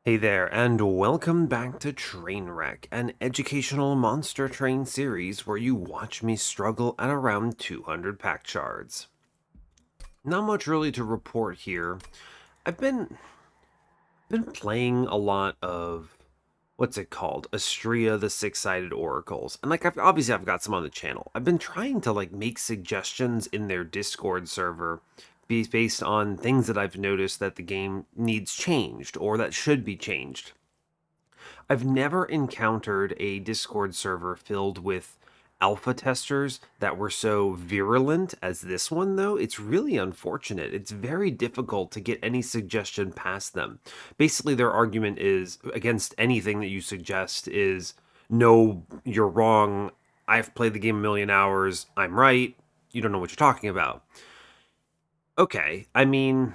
Hey there, and welcome back to Trainwreck, an educational monster train series where you watch me struggle at around 200 Pact Shards. Not much really to report here. I've been playing a lot of what's it called? Astria the Six-Sided Oracles. And obviously I've got some on the channel. I've been trying to make suggestions in their Discord server based on things that I've noticed that the game needs changed or that should be changed. I've never encountered a Discord server filled with alpha testers that were so virulent as this one, though. It's really unfortunate. It's very difficult to get any suggestion past them. Basically, their argument is against anything that you suggest is no, you're wrong. I've played the game a million hours. I'm right. You don't know what you're talking about. Okay, I mean,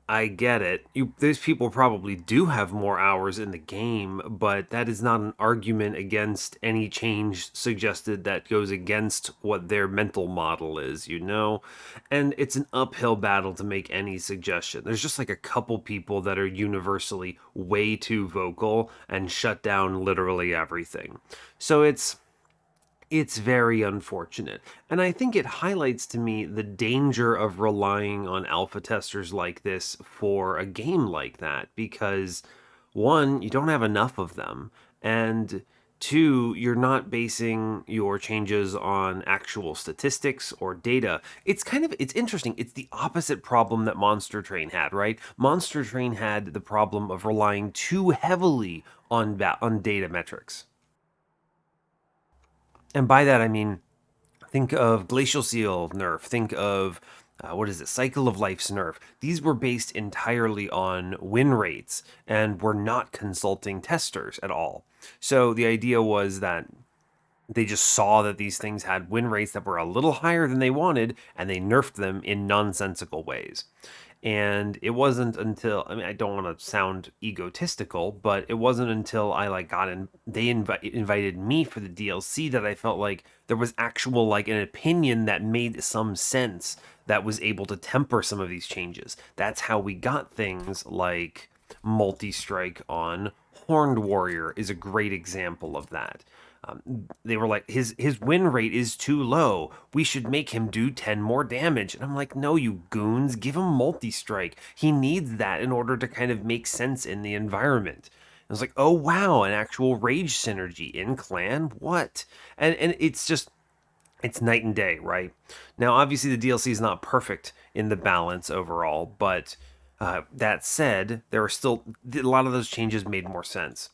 I get it. Those people probably do have more hours in the game, but that is not an argument against any change suggested that goes against what their mental model is, you know? And it's an uphill battle to make any suggestion. There's just a couple people that are universally way too vocal and shut down literally everything. So it's very unfortunate. And I think it highlights to me the danger of relying on alpha testers like this for a game like that because, one, you don't have enough of them, and two, you're not basing your changes on actual statistics or data. It's interesting. It's the opposite problem that Monster Train had, right? Monster Train had the problem of relying too heavily on data metrics. And by that I mean, think of Glacial Seal nerf. Think of what is it? Cycle of Life's nerf. These were based entirely on win rates and were not consulting testers at all. So the idea was that they just saw that these things had win rates that were a little higher than they wanted, and they nerfed them in nonsensical ways. And it wasn't until, I mean, I don't want to sound egotistical, but it wasn't until I got in, invited me for the DLC that I felt like there was actual an opinion that made some sense that was able to temper some of these changes. That's how we got things like multi-strike on Horned Warrior is a great example of that. They were like, his win rate is too low. We should make him do 10 more damage. And I'm like, no, you goons, give him multi-strike. He needs that in order to kind of make sense in the environment. I was like, oh wow, an actual rage synergy in clan? What? And it's night and day, right? Now, obviously, the DLC is not perfect in the balance overall, but that said, there are still a lot of those changes made more sense.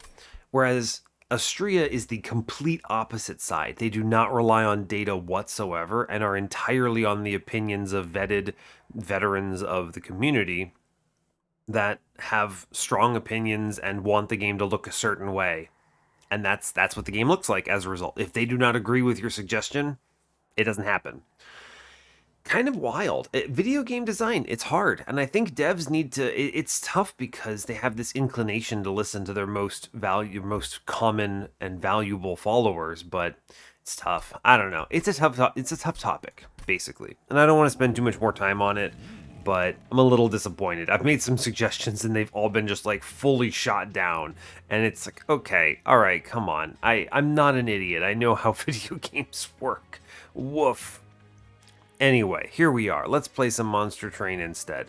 Whereas Astria is the complete opposite side. They do not rely on data whatsoever and are entirely on the opinions of vetted veterans of the community that have strong opinions and want the game to look a certain way. And that's what the game looks like as a result. If they do not agree with your suggestion, it doesn't happen. Kind of wild. Video game design, it's hard. And I think devs need to it's tough because they have this inclination to listen to their most common and valuable followers, but it's tough. I don't know. It's a tough topic, basically. And I don't want to spend too much more time on it, but I'm a little disappointed. I've made some suggestions and they've all been just fully shot down. And it's like, okay, all right, come on. I'm not an idiot. I know how video games work. Woof. Anyway, here we are. Let's play some Monster Train instead.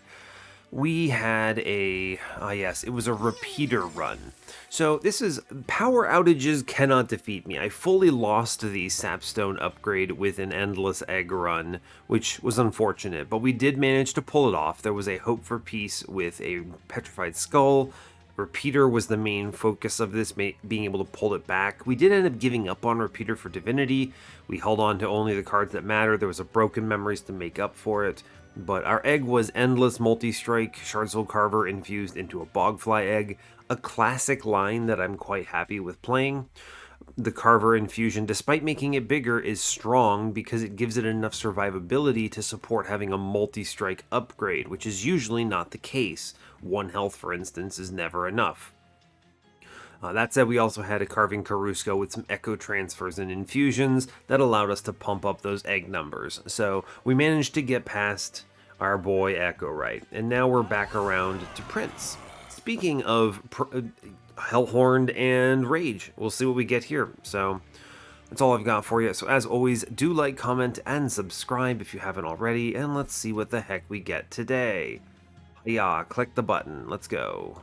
We had yes, it was a repeater run. So this is, power outages cannot defeat me. I fully lost the Sapstone upgrade with an endless egg run, which was unfortunate, but we did manage to pull it off. There was a hope for peace with a petrified skull. Repeater was the main focus of this, being able to pull it back. We did end up giving up on Repeater for Divinity. We held on to only the cards that matter. There was a Broken Memories to make up for it. But our egg was Endless Multi-Strike Shardsoul Carver infused into a Bogfly egg, a classic line that I'm quite happy with playing. The Carver infusion, despite making it bigger, is strong because it gives it enough survivability to support having a multi-strike upgrade, which is usually not the case. 1 health, for instance, is never enough. That said, we also had a Carving Caruso with some Echo transfers and infusions that allowed us to pump up those egg numbers. So we managed to get past our boy Echo right, and now we're back around to Prince. Speaking of Hellhorned and Rage, we'll see what we get here. So that's all I've got for you. So as always, do like, comment, and subscribe if you haven't already, and let's see what the heck we get today. Yeah, click the button. Let's go.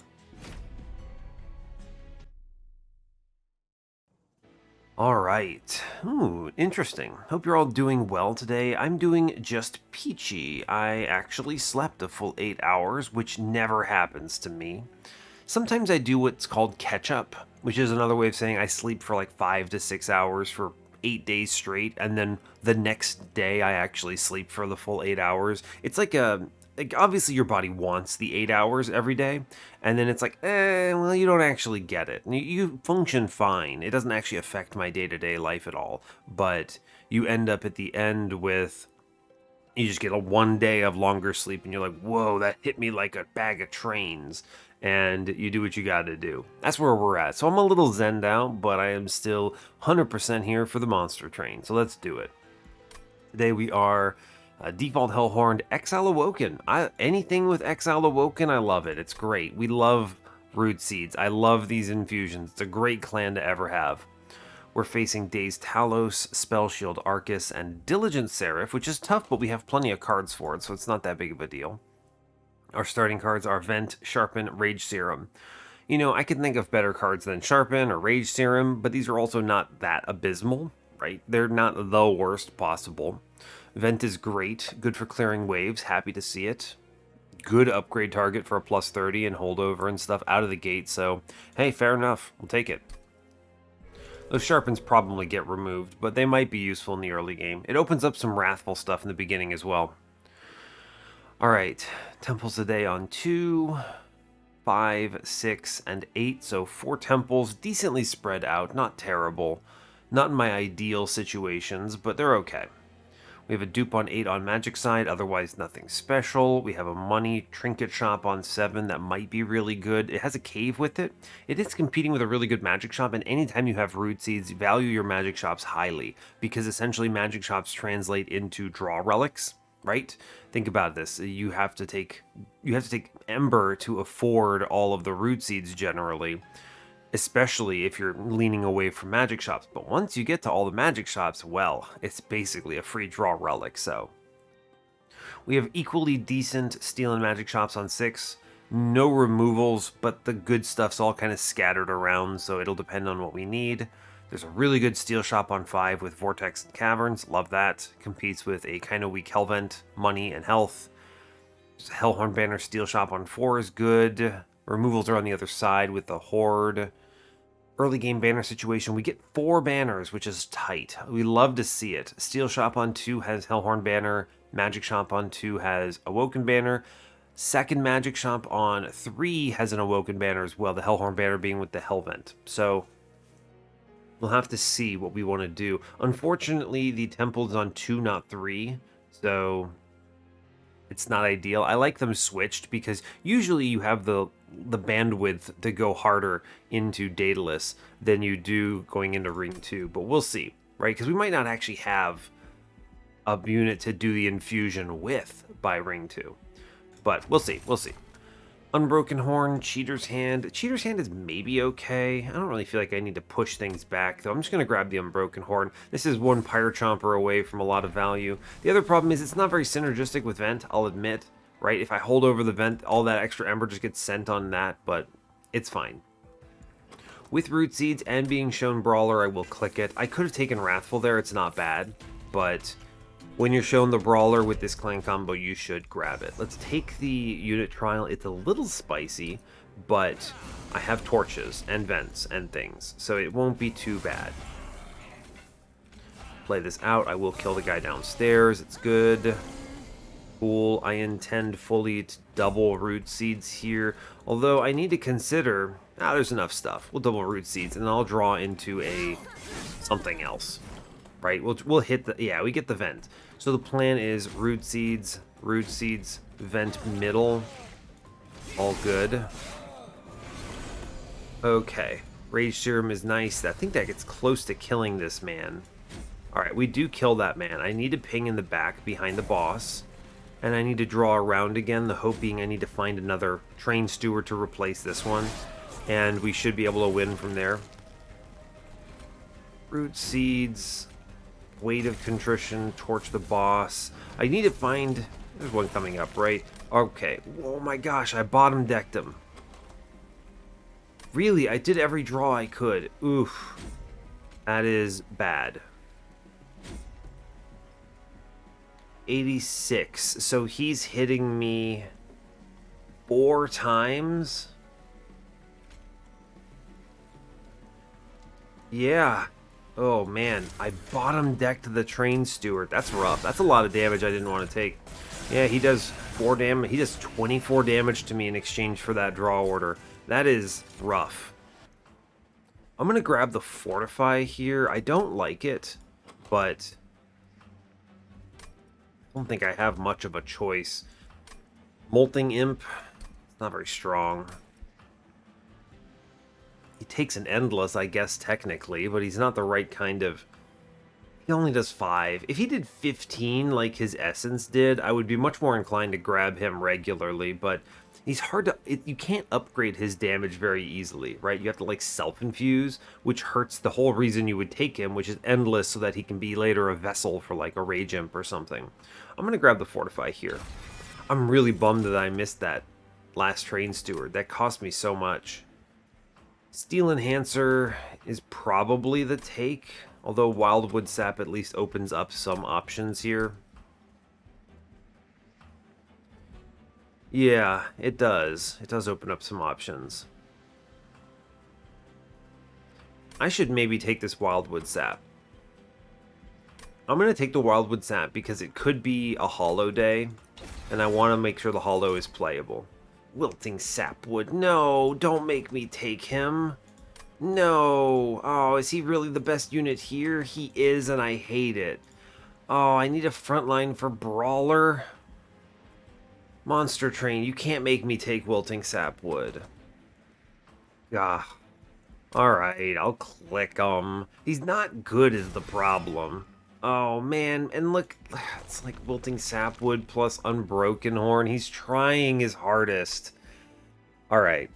All right. Ooh, interesting. Hope you're all doing well today. I'm doing just peachy. I actually slept a full 8 hours, which never happens to me. Sometimes I do what's called catch up, which is another way of saying I sleep for like 5 to 6 hours for 8 days straight, and then the next day I actually sleep for the full 8 hours. It's like obviously your body wants the 8 hours every day, and then it's like, well, you don't actually get it. You function fine. It doesn't actually affect my day-to-day life at all, but you end up at the end with, you just get a 1 day of longer sleep, and you're like, whoa, that hit me like a bag of trains. And you do what you gotta do. That's where we're at. So I'm a little zenned out, but I am still 100% here for the monster train. So let's do it. Today we are default Hellhorned, Exile Awoken. Anything with Exile Awoken, I love it. It's great. We love root seeds. I love these infusions. It's a great clan to ever have. We're facing Dazed Talos, Spell Shield Arcus, and Diligent Seraph, which is tough, but we have plenty of cards for it, so it's not that big of a deal. Our starting cards are Vent, Sharpen, Rage Serum. You know, I can think of better cards than Sharpen or Rage Serum, but these are also not that abysmal, right? They're not the worst possible. Vent is great, good for clearing waves, happy to see it. Good upgrade target for a plus 30 and holdover and stuff out of the gate, so hey, fair enough, we'll take it. Those Sharpens probably get removed, but they might be useful in the early game. It opens up some Wrathful stuff in the beginning as well. Alright, temples a day on 2, 5, 6, and 8, so 4 temples, decently spread out, not terrible. Not in my ideal situations, but they're okay. We have a dupe on 8 on magic side, otherwise nothing special. We have a money trinket shop on 7 that might be really good. It has a cave with it. It is competing with a really good magic shop, and anytime you have root seeds, value your magic shops highly, because essentially magic shops translate into draw relics. Right? Think about this. You have to take Ember to afford all of the root seeds generally, especially if you're leaning away from magic shops. But once you get to all the magic shops, well, it's basically a free draw relic. So we have equally decent steel and magic shops on 6. No removals, but the good stuff's all kind of scattered around, so it'll depend on what we need. There's a really good steel shop on 5 with Vortex and Caverns. Love that. Competes with a kind of weak Hellvent, money, and health. There's a Hellhorn Banner steel shop on 4 is good. Removals are on the other side with the Horde. Early game banner situation, we get 4 banners, which is tight. We love to see it. Steel shop on 2 has Hellhorn Banner. Magic shop on 2 has Awoken Banner. Second magic shop on 3 has an Awoken Banner as well, the Hellhorn Banner being with the Hellvent. So we'll have to see what we want to do. Unfortunately, the temple's on 2, not 3, so it's not ideal. I like them switched because usually you have the bandwidth to go harder into Daedalus than you do going into Ring 2, but we'll see, right? Because we might not actually have a unit to do the infusion with by Ring 2, but we'll see, we'll see. Unbroken Horn, Cheater's Hand. Cheater's Hand is maybe okay. I don't really feel like I need to push things back, though. I'm just going to grab the Unbroken Horn. This is one Pyre Chomper away from a lot of value. The other problem is it's not very synergistic with Vent, I'll admit, right? If I hold over the Vent, all that extra Ember just gets sent on that, but it's fine. With Root Seeds and being shown Brawler, I will click it. I could have taken Wrathful there, it's not bad, but when you're shown the Brawler with this clan combo, you should grab it. Let's take the unit trial. It's a little spicy, but I have torches and vents and things, so it won't be too bad. Play this out. I will kill the guy downstairs. It's good. Cool. I intend fully to double root seeds here, although I need to consider, there's enough stuff. We'll double root seeds, and I'll draw into a something else. Right, we'll hit the, yeah, we get the vent. So the plan is root seeds, vent middle, all good. Okay, Rage Serum is nice. I think that gets close to killing this man. All right, we do kill that man. I need to ping in the back behind the boss. And I need to draw around again, the hope being I need to find another Train Steward to replace this one. And we should be able to win from there. Root Seeds, Weight of Contrition, Torch the Boss. I need to find... There's one coming up, right? Okay. Oh my gosh, I bottom decked him. Really, I did every draw I could. Oof. That is bad. 86. So he's hitting me 4 times. Yeah. Oh man, I bottom decked the Train Steward. That's rough. That's a lot of damage I didn't want to take. Yeah, he does 4 damage. He does 24 damage to me in exchange for that draw order. That is rough. I'm gonna grab the Fortify here. I don't like it, but I don't think I have much of a choice. Molting Imp, it's not very strong. He takes an Endless, I guess, technically, but he's not the right kind of... He only does 5. If he did 15 like his Essence did, I would be much more inclined to grab him regularly, but he's hard to... you can't upgrade his damage very easily, right? You have to, like, self-infuse, which hurts the whole reason you would take him, which is Endless, so that he can be later a vessel for, like, a Rage Imp or something. I'm going to grab the Fortify here. I'm really bummed that I missed that last Train Steward. That cost me so much. Steel Enhancer is probably the take, although Wildwood Sap at least opens up some options here. Yeah, it does. It does open up some options. I should maybe take this Wildwood Sap. I'm going to take the Wildwood Sap because it could be a Hollow day, and I want to make sure the Hollow is playable. Wilting Sapwood. No, don't make me take him. No. Oh, is he really the best unit here? He is, and I hate it. Oh, I need a frontline for Brawler. Monster Train, you can't make me take Wilting Sapwood. Ah. Alright, I'll click him. He's not good is the problem. Oh, man. And look, it's like Wilting Sapwood plus Unbroken Horn. He's trying his hardest. Alright.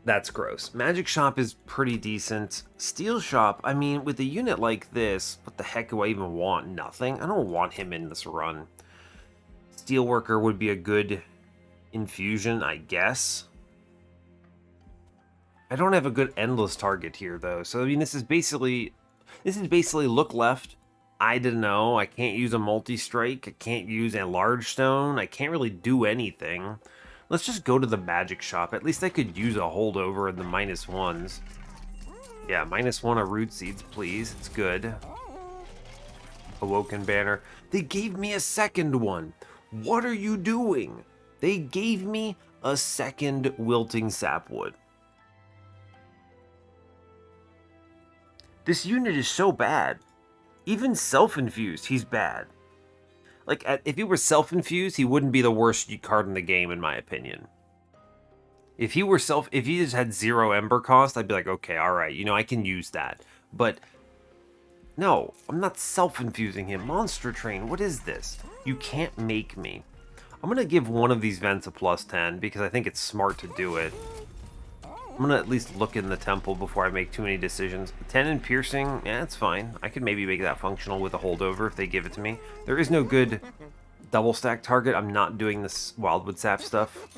That's gross. Magic Shop is pretty decent. Steel Shop, I mean, with a unit like this, what the heck do I even want? Nothing? I don't want him in this run. Steelworker would be a good infusion, I guess. I don't have a good endless target here, though. So, I mean, this is basically look left. I don't know. I can't use a multi-strike. I can't use a large stone. I can't really do anything. Let's just go to the magic shop. At least I could use a holdover in the -1s. Yeah, -1 of root seeds, please. It's good. Awoken banner. They gave me a second one. What are you doing? They gave me a second Wilting Sapwood. This unit is so bad. Even self-infused, he's bad. Like, if he were self-infused, he wouldn't be the worst card in the game, in my opinion. If he just had 0 Ember cost, I'd be like, okay, alright, you know, I can use that. But, no, I'm not self-infusing him. Monster Train, what is this? You can't make me. I'm going to give one of these vents a +10, because I think it's smart to do it. I'm going to at least look in the temple before I make too many decisions. 10 in piercing, yeah, it's fine. I could maybe make that functional with a holdover if they give it to me. There is no good double stack target. I'm not doing this Wildwood Sap stuff.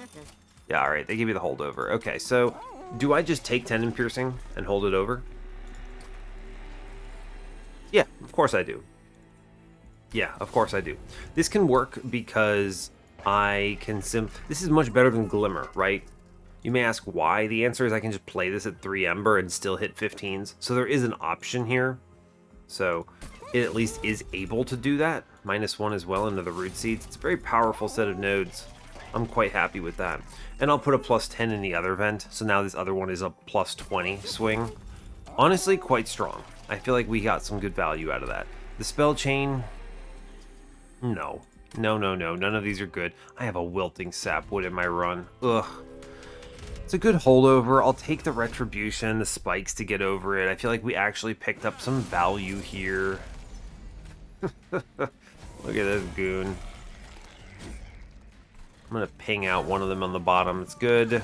Yeah, alright, they give me the holdover. Okay, so do I just take 10 in piercing and hold it over? Yeah, of course I do. Yeah, of course I do. This can work because I can this is much better than Glimmer, right? You may ask why. The answer is I can just play this at 3 Ember and still hit 15s. So there is an option here. So it at least is able to do that. -1 as well into the root seeds. It's a very powerful set of nodes. I'm quite happy with that. And I'll put a +10 in the other vent. So now this other one is a +20 swing. Honestly, quite strong. I feel like we got some good value out of that. The spell chain... No. No, no, no. None of these are good. I have a Wilting Sapwood in my run. Ugh. It's a good holdover. I'll take the Retribution, the spikes to get over it. I feel like we actually picked up some value here. Look at this goon. I'm going to ping out one of them on the bottom. It's good.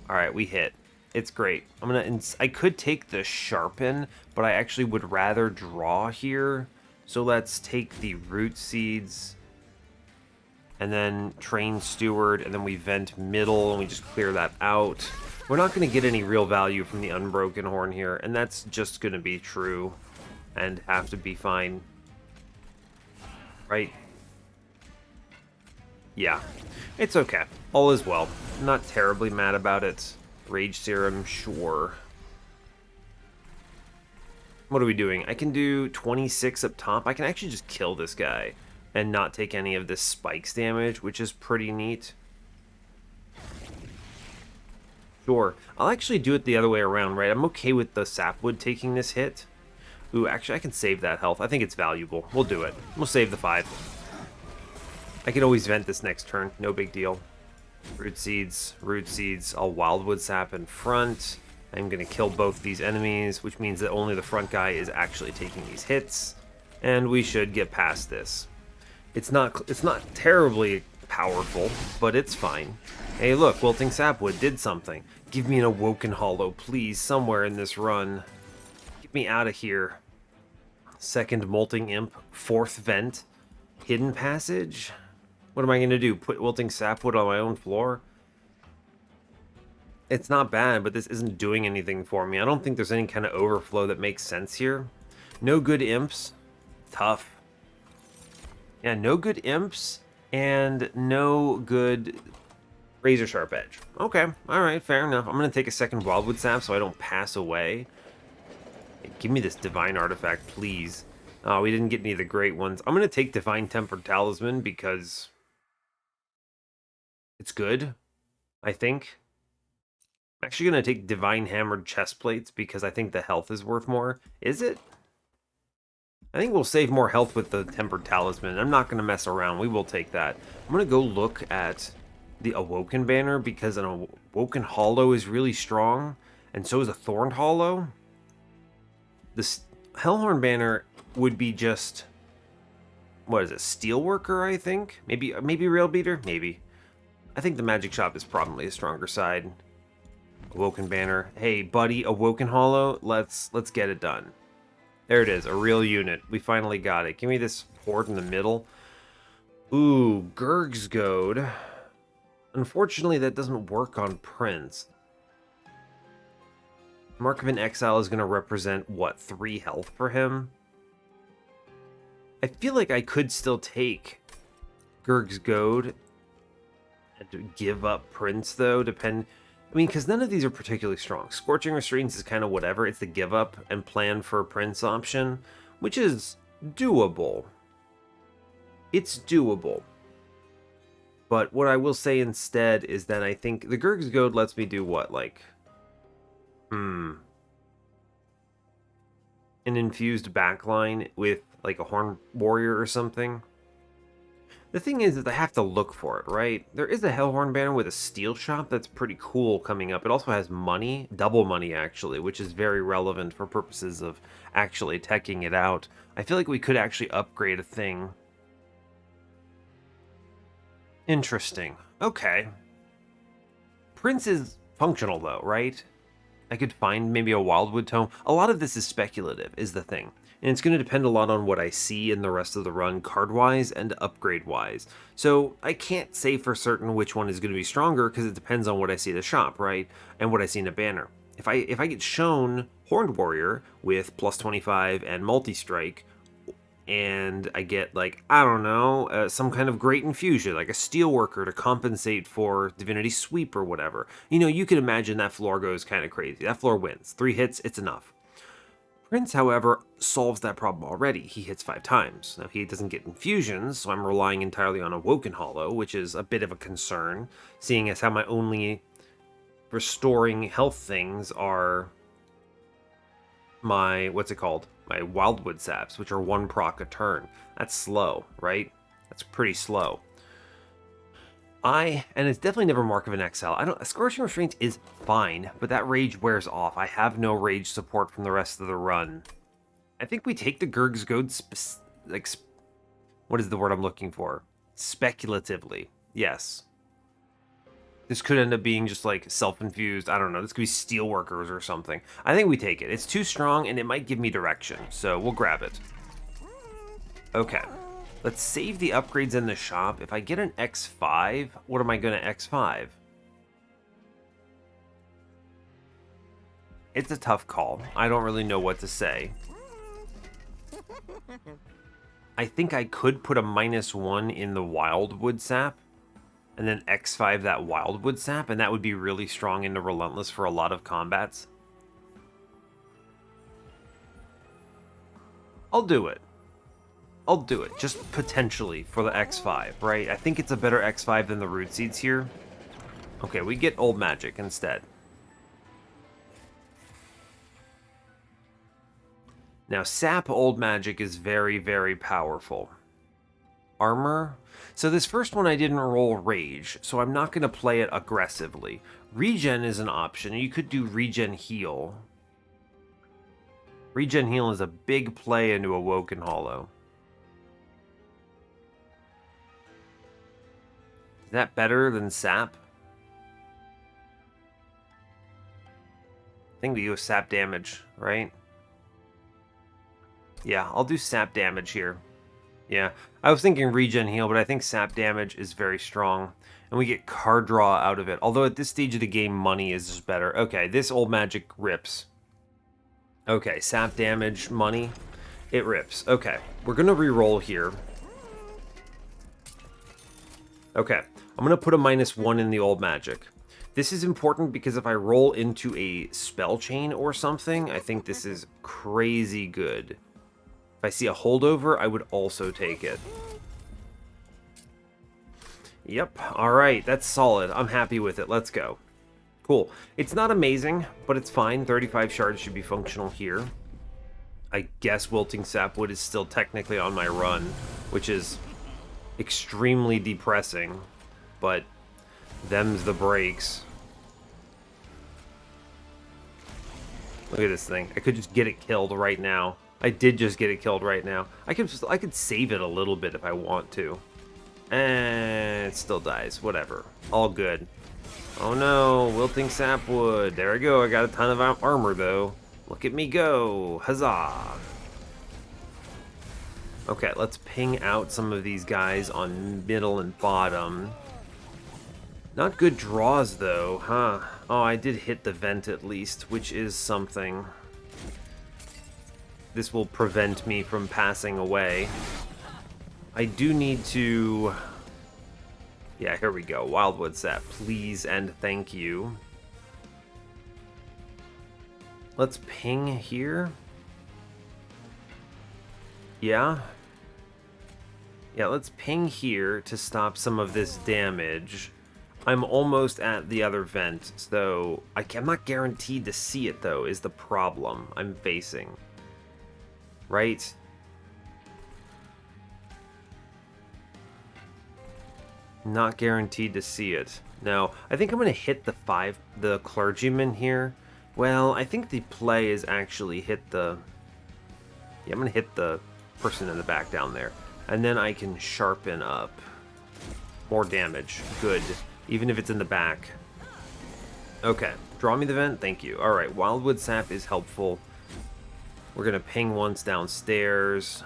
All right, we hit. It's great. I could take the Sharpen, but I actually would rather draw here. So let's take the Root Seeds and then Train Steward, and then we vent middle and we just clear that out. We're not going to get any real value from the Unbroken Horn here, and that's just going to be true and have to be fine. Right? Yeah. It's okay. All is well. I'm not terribly mad about it. Rage Serum, sure. What are we doing? I can do 26 up top. I can actually just kill this guy and not take any of this spikes damage, which is pretty neat. Sure. I'll actually do it the other way around, right? I'm okay with the Sapwood taking this hit. Ooh, actually, I can save that health. I think it's valuable. We'll do it. We'll save the 5. I can always vent this next turn. No big deal. Root Seeds, Root Seeds. I'll Wildwood Sap in front. I'm going to kill both these enemies, which means that only the front guy is actually taking these hits. And we should get past this. It's not terribly powerful, but it's fine. Hey, look, Wilting Sapwood did something. Give me an Awoken Hollow, please, somewhere in this run. Get me out of here. Second Molting Imp, 4th Vent, Hidden Passage. What am I going to do? Put Wilting Sapwood on my own floor? It's not bad, but this isn't doing anything for me. I don't think there's any kind of overflow that makes sense here. No good imps. Tough. Yeah, no good imps and no good razor sharp edge. Okay, all right, fair enough. I'm going to take a second Wildwood Sap so I don't pass away. Hey, give me this Divine Artifact, please. Oh, we didn't get any of the great ones. I'm going to take Divine Tempered Talisman because it's good, I think. I'm actually going to take Divine Hammered Chestplates because I think the health is worth more. Is it? I think we'll save more health with the Tempered Talisman. I'm not going to mess around. We will take that. I'm going to go look at the Awoken banner because an Awoken Hollow is really strong, and so is a Thorned Hollow. This Hellhorned banner would be just, what is it, Steelworker, I think? Maybe Rail Beater? Maybe. I think the Magic Shop is probably a stronger side. Awoken banner. Hey, buddy, Awoken Hollow, let's get it done. There it is, a real unit. We finally got it. Give me this horde in the middle. Ooh, Gurg's Goad. Unfortunately, that doesn't work on Prince. Mark of an Exile is going to represent, what, 3 health for him? I feel like I could still take Gurg's Goad and give up Prince, though, I mean, because none of these are particularly strong. Scorching Restraints is kind of whatever. It's the give up and plan for a Prince option, which is doable. It's doable. But what I will say instead is that I think the Gurg's Goad lets me do what? Like, an infused backline with like a Horn Warrior or something. The thing is that I have to look for it, right? There is a Hellhorned banner with a steel shop that's pretty cool coming up. It also has money, double money actually, which is very relevant for purposes of actually teching it out. I feel like we could actually upgrade a thing. Interesting. Okay. Prince is functional though, right? I could find maybe a Wildwood Tome. A lot of this is speculative, is the thing. And it's going to depend a lot on what I see in the rest of the run, card-wise and upgrade-wise. So I can't say for certain which one is going to be stronger because it depends on what I see in the shop, right? And what I see in a banner. If I get shown Horned Warrior with plus 25 and multi-strike, and I get, like, I don't know, some kind of great infusion, like a Steelworker to compensate for Divinity Sweep or whatever. You know, you can imagine that floor goes kind of crazy. That floor wins. 3 hits, it's enough. Prince, however, solves that problem already. He hits 5 times. Now, he doesn't get infusions, so I'm relying entirely on Awoken Hollow, which is a bit of a concern, seeing as how my only restoring health things are my, what's it called? My Wildwood Saps, which are 1 proc a turn. That's slow, right? That's pretty slow. And it's definitely never Mark of an Exile. Scorching Restraint is fine, but that rage wears off. I have no rage support from the rest of the run. I think we take the Gurg's Goad, what is the word I'm looking for? Speculatively, yes. This could end up being just like self-infused. I don't know. This could be steelworkers or something. I think we take it. It's too strong and it might give me direction. So we'll grab it. Okay. Let's save the upgrades in the shop. If I get an X5, what am I going to X5? It's a tough call. I don't really know what to say. I think I could put a -1 in the Wildwood Sap. And then X5 that Wildwood Sap, and that would be really strong into Relentless for a lot of combats. I'll do it. I'll do it, just potentially for the X5, right? I think it's a better X5 than the Root Seeds here. Okay, we get Olde Magic instead. Now, Sap Olde Magic is very, very powerful. Armor. So this first one I didn't roll Rage, so I'm not going to play it aggressively. Regen is an option. You could do Regen Heal. Regen Heal is a big play into Awoken Hollow. Is that better than Sap? I think we go Sap damage, right? Yeah, I'll do Sap damage here. Yeah, I was thinking Regen Heal, but I think Sap damage is very strong. And we get card draw out of it. Although at this stage of the game, money is just better. Okay, this Olde Magic rips. Okay, Sap damage, money. It rips. Okay, we're going to re-roll here. Okay, I'm going to put a -1 in the Olde Magic. This is important because if I roll into a spell chain or something, I think this is crazy good. If I see a holdover, I would also take it. Yep, alright, that's solid. I'm happy with it. Let's go. Cool. It's not amazing, but it's fine. 35 shards should be functional here. I guess Wilting Sapwood is still technically on my run, which is extremely depressing, but them's the breaks. Look at this thing. I could just get it killed right now. I did just get it killed right now. I could save it a little bit if I want to. And it still dies. Whatever. All good. Oh no, Wilting Sapwood. There I go. I got a ton of armor though. Look at me go. Huzzah. Okay, let's ping out some of these guys on middle and bottom. Not good draws though, huh? Oh, I did hit the vent at least, which is something. This will prevent me from passing away. I do need to... Yeah, here we go. Wildwood Sap, please and thank you. Let's ping here. Yeah. Yeah, let's ping here to stop some of this damage. I'm almost at the other vent, so I'm not guaranteed to see it, though, is the problem I'm facing. Right? Not guaranteed to see it. No, I think I'm going to hit the clergyman here. Well, I think the play is actually hit the... Yeah, I'm going to hit the person in the back down there. And then I can sharpen up. More damage. Good. Even if it's in the back. Okay. Draw me the vent. Thank you. Alright, Wildwood Sap is helpful. We're going to ping once downstairs.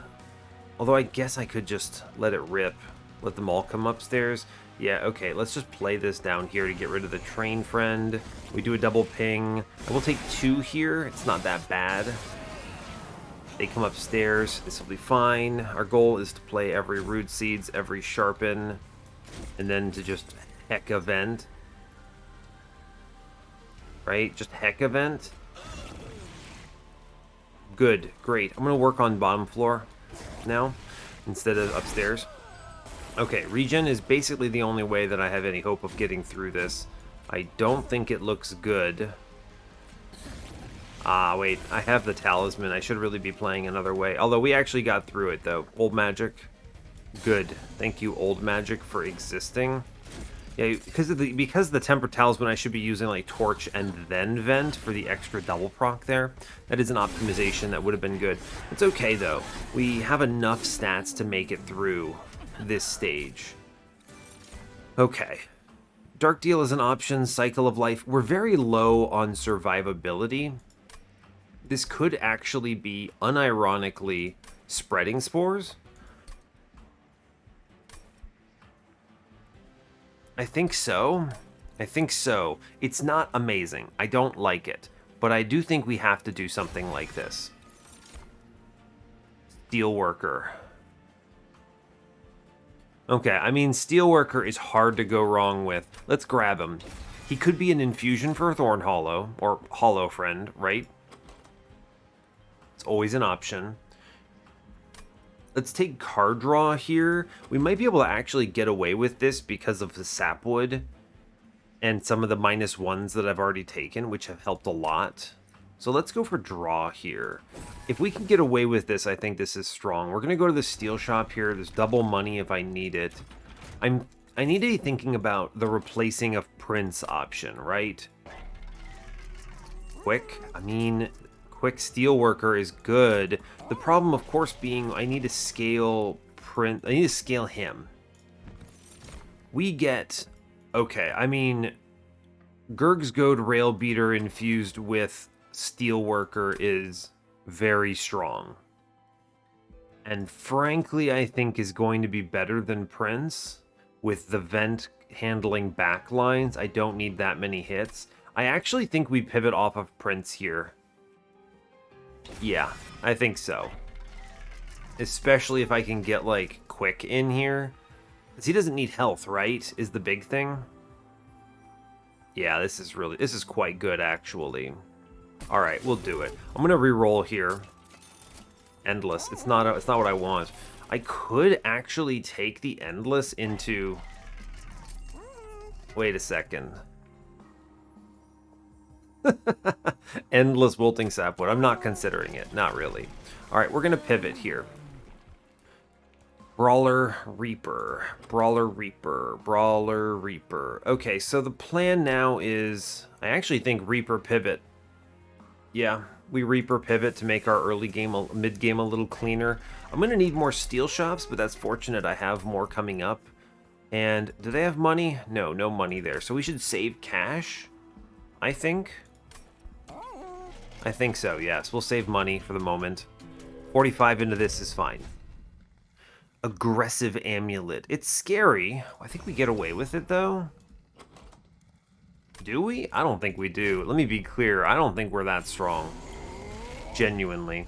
Although I guess I could just let it rip. Let them all come upstairs. Yeah, okay. Let's just play this down here to get rid of the train friend. We do a double ping. I will take 2 here. It's not that bad. They come upstairs. This will be fine. Our goal is to play every Root Seeds, every Sharpen, and then to just heck event. Right? Just heck event. Good. Great. I'm going to work on bottom floor now instead of upstairs. Okay, regen is basically the only way that I have any hope of getting through this. I don't think it looks good. Ah, wait. I have the talisman. I should really be playing another way. Although we actually got through it, though. Olde Magic. Good. Thank you, Olde Magic, for existing. Yeah, because the Temper Talisman, I should be using like Torch and then Vent for the extra double proc there. That is an optimization that would have been good. It's okay though. We have enough stats to make it through this stage. Okay. Dark Deal is an option, Cycle of Life. We're very low on survivability. This could actually be, unironically, Spreading Spores. I think so. I think so. It's not amazing. I don't like it. But I do think we have to do something like this. Steelworker. Okay, I mean, Steelworker is hard to go wrong with. Let's grab him. He could be an infusion for Thorn Hollow, or Hollow Friend, right? It's always an option. Let's take card draw here. We might be able to actually get away with this because of the Sapwood and some of the -1s that I've already taken, which have helped a lot. So let's go for draw here. If we can get away with this, I think this is strong. We're going to go to the steel shop here. There's double money if I need it. I need to be thinking about the replacing of Prince option, right? Quick. I mean, quick Steelworker is good. The problem, of course, being I need to scale Prince. I need to scale him. We get... Okay, I mean, Gurg's Goad Rail Beater infused with Steelworker is very strong. And frankly, I think is going to be better than Prince. With the vent handling backlines, I don't need that many hits. I actually think we pivot off of Prince here. Yeah, I think so. Especially if I can get, like, Quick in here. Because he doesn't need health, right? Is the big thing. Yeah, this is quite good, actually. Alright, we'll do it. I'm gonna re-roll here. Endless. It's not what I want. I could actually take the Endless into... Wait a second. Endless Wilting Sapwood. I'm not considering it. Not really. Alright, we're gonna pivot here. Brawler, Reaper. Brawler, Reaper. Brawler, Reaper. Okay, so the plan now is... I actually think Reaper pivot. Yeah, we Reaper pivot to make our early game, mid-game a little cleaner. I'm going to need more steel shops, but that's fortunate I have more coming up. And do they have money? No, no money there. So we should save cash, I think. I think so, yes. We'll save money for the moment. 45 into this is fine. Aggressive Amulet. It's scary. I think we get away with it, though. Do we? I don't think we do. Let me be clear. I don't think we're that strong. Genuinely.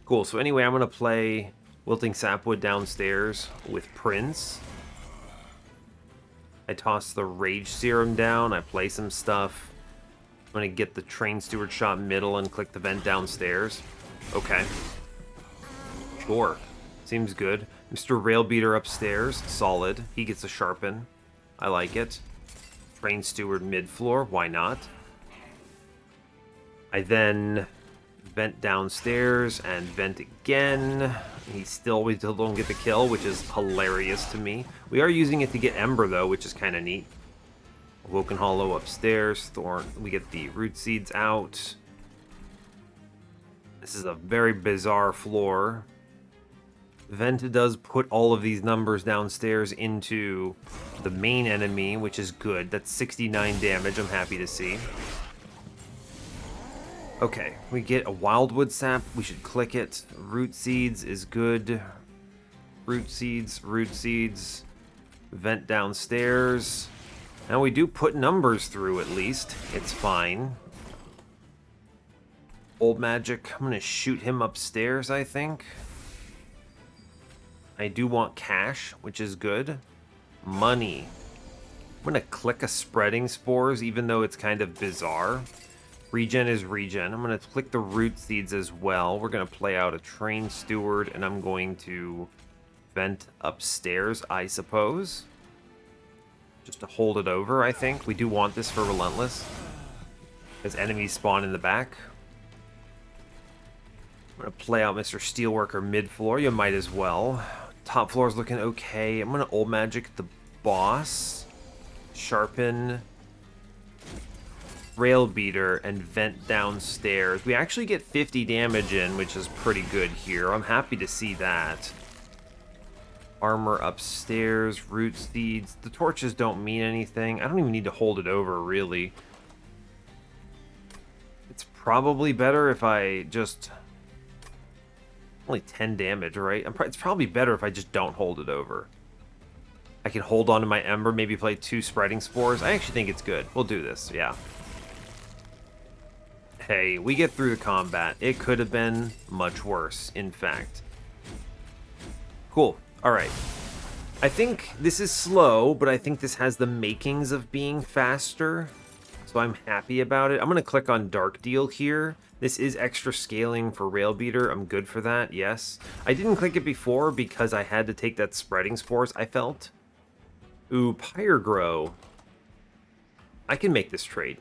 Cool. So anyway, I'm going to play Wilting Sapwood downstairs with Prince. I toss the Rage Serum down. I play some stuff. I'm going to get the Train Steward shot middle and click the vent downstairs. Okay. Sure. Seems good. Mr. Railbeater upstairs. Solid. He gets a sharpen. I like it. Train Steward mid-floor. Why not? I then vent downstairs and vent again. We still don't get the kill, which is hilarious to me. We are using it to get Ember, though, which is kind of neat. Awoken Hollow upstairs. Thorn. We get the Root Seeds out. This is a very bizarre floor. Vent does put all of these numbers downstairs into the main enemy, which is good. That's 69 damage, I'm happy to see. Okay, we get a Wildwood Sap. We should click it. Root Seeds is good. Root Seeds, Root Seeds. Vent downstairs. Now we do put numbers through at least. It's fine. Olde Magic. I'm going to shoot him upstairs, I think. I do want cash, which is good. Money. I'm going to click a Spreading Spores, even though it's kind of bizarre. Regen is regen. I'm going to click the Root Seeds as well. We're going to play out a Train Steward, and I'm going to vent upstairs, I suppose. Just to hold it over, I think. We do want this for Relentless, as enemies spawn in the back. I'm going to play out Mr. Steelworker mid-floor. You might as well. Top floor is looking okay. I'm going to Olde Magic the boss. Sharpen. Rail Beater and vent downstairs. We actually get 50 damage in, which is pretty good here. I'm happy to see that. Armor upstairs, root seeds. The torches don't mean anything. I don't even need to hold it over, really. It's probably better if I just... Only 10 damage, right? It's probably better if I just don't hold it over. I can hold on to my Ember, maybe play 2 Spreading Spores. I actually think it's good. We'll do this, yeah. Hey, we get through the combat. It could have been much worse, in fact. Cool. Alright. I think this is slow, but I think this has the makings of being faster. So I'm happy about it. I'm going to click on Dark Deal here. This is extra scaling for Railbeater. I'm good for that, yes. I didn't click it before because I had to take that Spreading Spores, I felt. Ooh, Pyre Grow. I can make this trade.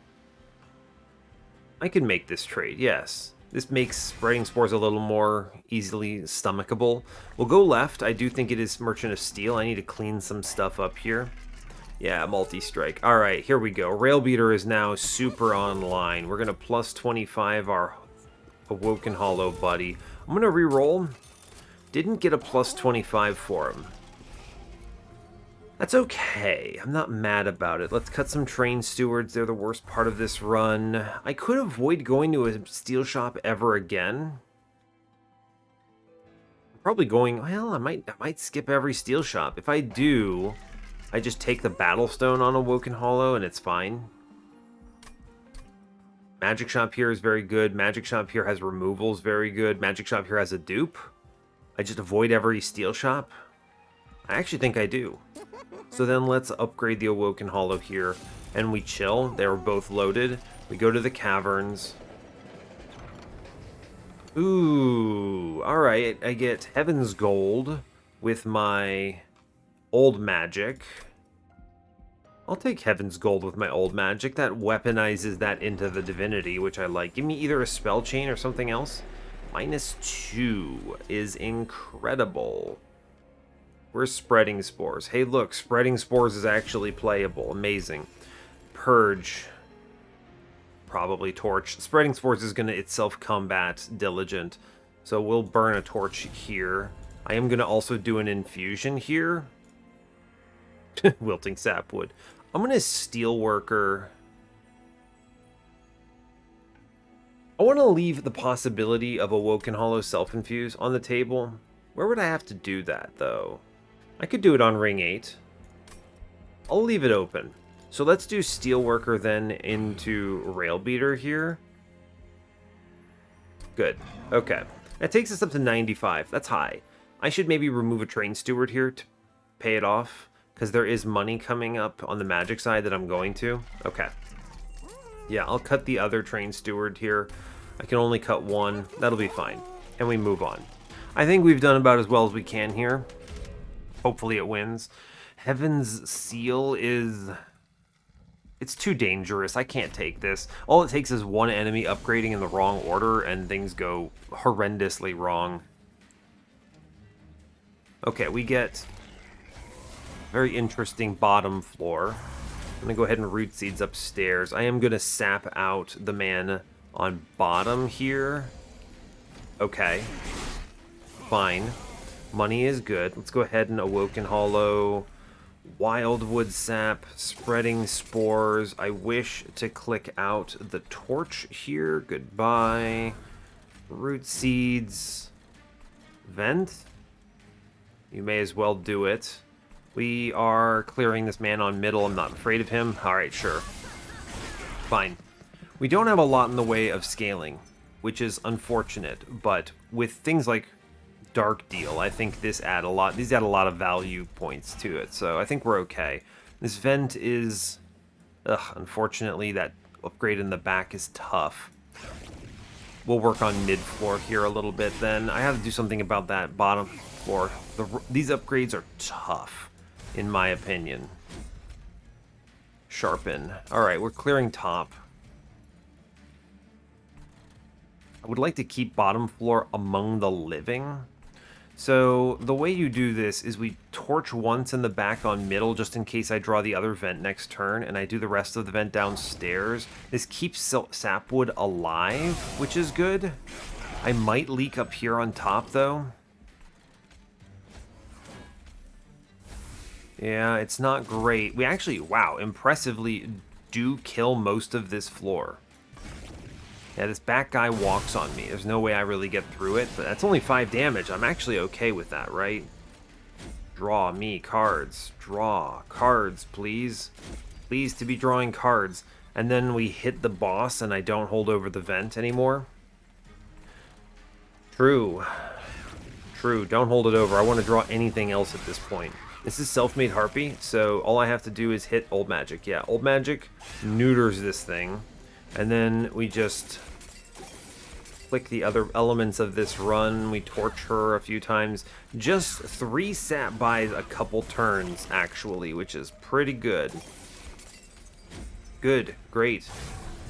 I can make this trade, yes. This makes Spreading Spores a little more easily stomachable. We'll go left. I do think it is Merchant of Steel. I need to clean some stuff up here. Yeah, multi-strike. All right, here we go. Railbeater is now super online. We're going to plus 25 our Awoken Hollow buddy. I'm going to re-roll. Didn't get a plus 25 for him. That's okay. I'm not mad about it. Let's cut some Train Stewards. They're the worst part of this run. I could avoid going to a steel shop ever again. I'm probably going... Well, I might skip every steel shop. If I do... I just take the Battlestone on Awoken Hollow and it's fine. Magic Shop here is very good. Magic Shop here has removals, very good. Magic Shop here has a dupe. I just avoid every steel shop. I actually think I do. So then let's upgrade the Awoken Hollow here and we chill. They were both loaded. We go to the caverns. Ooh, alright. I get Heaven's Gold with my... Olde Magic. I'll take Heaven's Gold with my Olde Magic. That weaponizes that into the Divinity, which I like. Give me either a Spell Chain or something else. -2 is incredible. Where's Spreading Spores? Hey, look, Spreading Spores is actually playable. Amazing. Purge. Probably Torch. Spreading Spores is going to itself combat Diligent. So we'll burn a Torch here. I am going to also do an Infusion here. Wilting Sapwood. I'm going to Steelworker. I want to leave the possibility of Awoken Hollow Self-Infuse on the table. Where would I have to do that, though? I could do it on Ring 8. I'll leave it open. So let's do Steelworker then into Railbeater here. Good. Okay. That takes us up to 95. That's high. I should maybe remove a Train Steward here to pay it off. Because there is money coming up on the magic side that I'm going to. Okay. Yeah, I'll cut the other Train Steward here. I can only cut one. That'll be fine. And we move on. I think we've done about as well as we can here. Hopefully it wins. Heaven's Seal is... It's too dangerous. I can't take this. All it takes is one enemy upgrading in the wrong order and things go horrendously wrong. Okay, we get... Very interesting bottom floor. I'm going to go ahead and root seeds upstairs. I am going to sap out the man on bottom here. Okay. Fine. Money is good. Let's go ahead and Awoken Hollow. Wildwood Sap. Spreading Spores. I wish to click out the Torch here. Goodbye. Root Seeds. Vent. You may as well do it. We are clearing this man on middle. I'm not afraid of him. Alright, sure. Fine. We don't have a lot in the way of scaling, which is unfortunate, but with things like Dark Deal, I think these add a lot of value points to it, so I think we're okay. This vent is... unfortunately, that upgrade in the back is tough. We'll work on mid-floor here a little bit then. I have to do something about that bottom floor. These upgrades are tough. In my opinion. Sharpen. Alright, we're clearing top. I would like to keep bottom floor among the living. So, the way you do this is we torch once in the back on middle just in case I draw the other vent next turn, and I do the rest of the vent downstairs. This keeps Sapwood alive, which is good. I might leak up here on top, though. Yeah, it's not great. We actually, wow, impressively do kill most of this floor. Yeah, this back guy walks on me. There's no way I really get through it, but that's only 5 damage. I'm actually okay with that, right? Draw me cards. Draw cards, please. Please to be drawing cards. And then we hit the boss and I don't hold over the vent anymore. True. True, don't hold it over. I want to draw anything else at this point. This is Self-Made Harpy, so all I have to do is hit Olde Magic. Yeah, Olde Magic neuters this thing. And then we just click the other elements of this run. We torch her a few times. Just 3 sap buys a couple turns, actually, which is pretty good. Good, great.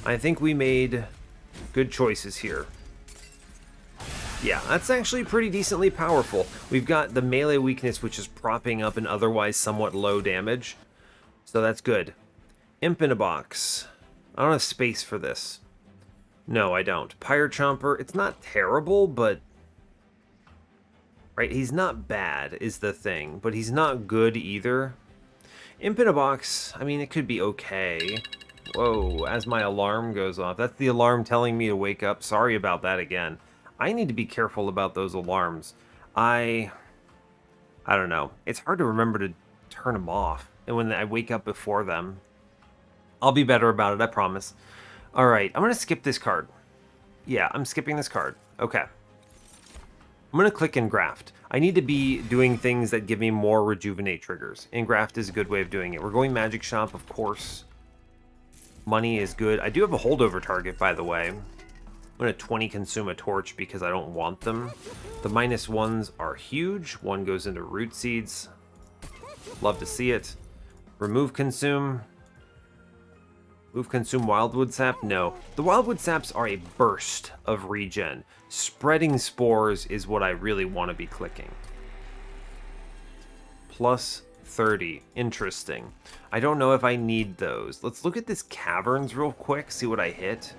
I think we made good choices here. Yeah, that's actually pretty decently powerful. We've got the melee weakness, which is propping up an otherwise somewhat low damage. So that's good. Imp in a box. I don't have space for this. No, I don't. Pyre Chomper, it's not terrible, but... Right, he's not bad, is the thing. But he's not good either. Imp in a box, I mean, it could be okay. Whoa, as my alarm goes off. That's the alarm telling me to wake up. Sorry about that again. I need to be careful about those alarms. I don't know. It's hard to remember to turn them off. And when I wake up before them, I'll be better about it, I promise. All right, I'm going to skip this card. Yeah, I'm skipping this card. Okay. I'm going to click Engraft. I need to be doing things that give me more Rejuvenate triggers. Engraft is a good way of doing it. We're going Magic Shop, of course. Money is good. I do have a holdover target, by the way. I'm going to 20 consume a torch because I don't want them. The -1s are huge. One goes into Root Seeds. Love to see it. Remove consume. Move consume Wildwood Sap? No. The Wildwood Saps are a burst of regen. Spreading Spores is what I really want to be clicking. Plus 30. Interesting. I don't know if I need those. Let's look at this Caverns real quick, see what I hit.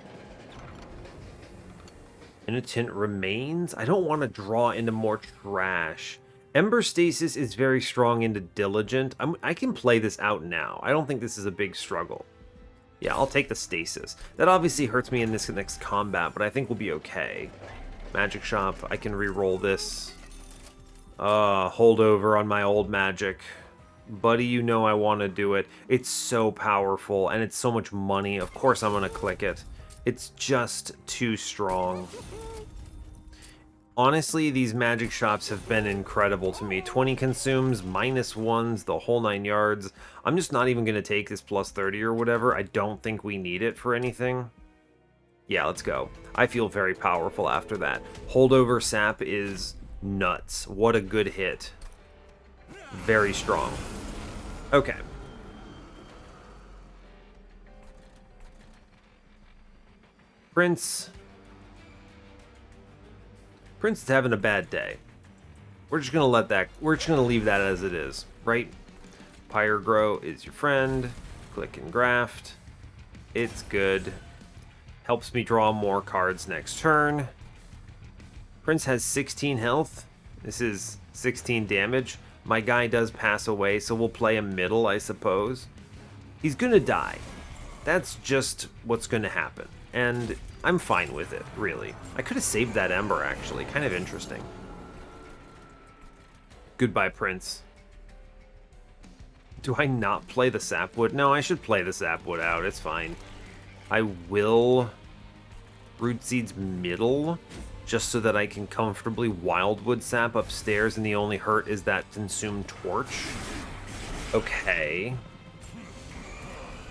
Penitent Remains? I don't want to draw into more trash. Ember Stasis is very strong into Diligent. I can play this out now. I don't think this is a big struggle. Yeah, I'll take the Stasis. That obviously hurts me in this next combat, but I think we'll be okay. Magic Shop, I can re-roll this. Holdover on my Olde Magic. Buddy, you know I want to do it. It's so powerful, and it's so much money. Of course I'm going to click it. It's just too strong. Honestly, these magic shops have been incredible to me. 20 consumes, -1s, the whole 9 yards. I'm just not even going to take this plus 30 or whatever. I don't think we need it for anything. Yeah, let's go. I feel very powerful after that. Holdover Sap is nuts. What a good hit. Very strong. Okay. Prince is having a bad day. We're just gonna leave that as it is, right? Pyre Grow is your friend. Click and graft. It's good. Helps me draw more cards next turn. Prince has 16 health. This is 16 damage. My guy does pass away, so we'll play him middle, I suppose. He's gonna die. That's just what's gonna happen. And I'm fine with it, really. I could have saved that Ember, actually. Kind of interesting. Goodbye, Prince. Do I not play the Sapwood? No, I should play the Sapwood out. It's fine. I will Root Seeds middle, just so that I can comfortably Wildwood Sap upstairs, and the only hurt is that Consume Torch. Okay.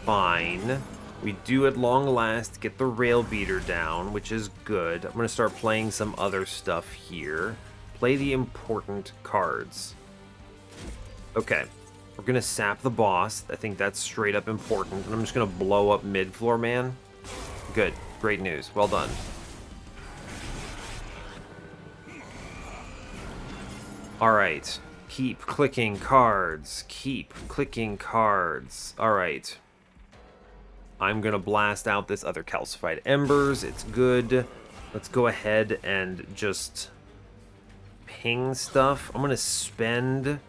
Fine. We do at long last get the Rail Beater down, which is good. I'm going to start playing some other stuff here. Play the important cards. Okay. We're going to sap the boss. I think that's straight up important. And I'm just going to blow up mid-floor man. Good. Great news. Well done. Alright. Keep clicking cards. Keep clicking cards. Alright. I'm going to blast out this other calcified embers. It's good. Let's go ahead and just ping stuff. I'm going to spend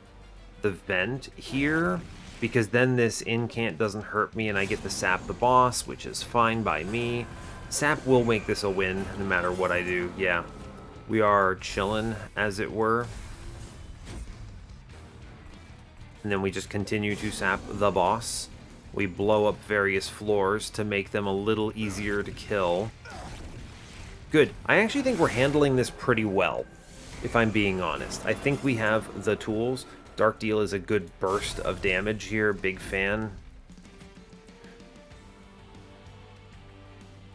the vent here, because then this incant doesn't hurt me and I get to sap the boss, which is fine by me. Sap will make this a win no matter what I do. Yeah, we are chilling, as it were. And then we just continue to sap the boss. We blow up various floors to make them a little easier to kill. Good. I actually think we're handling this pretty well, if I'm being honest. I think we have the tools. Dark Deal is a good burst of damage here. Big fan.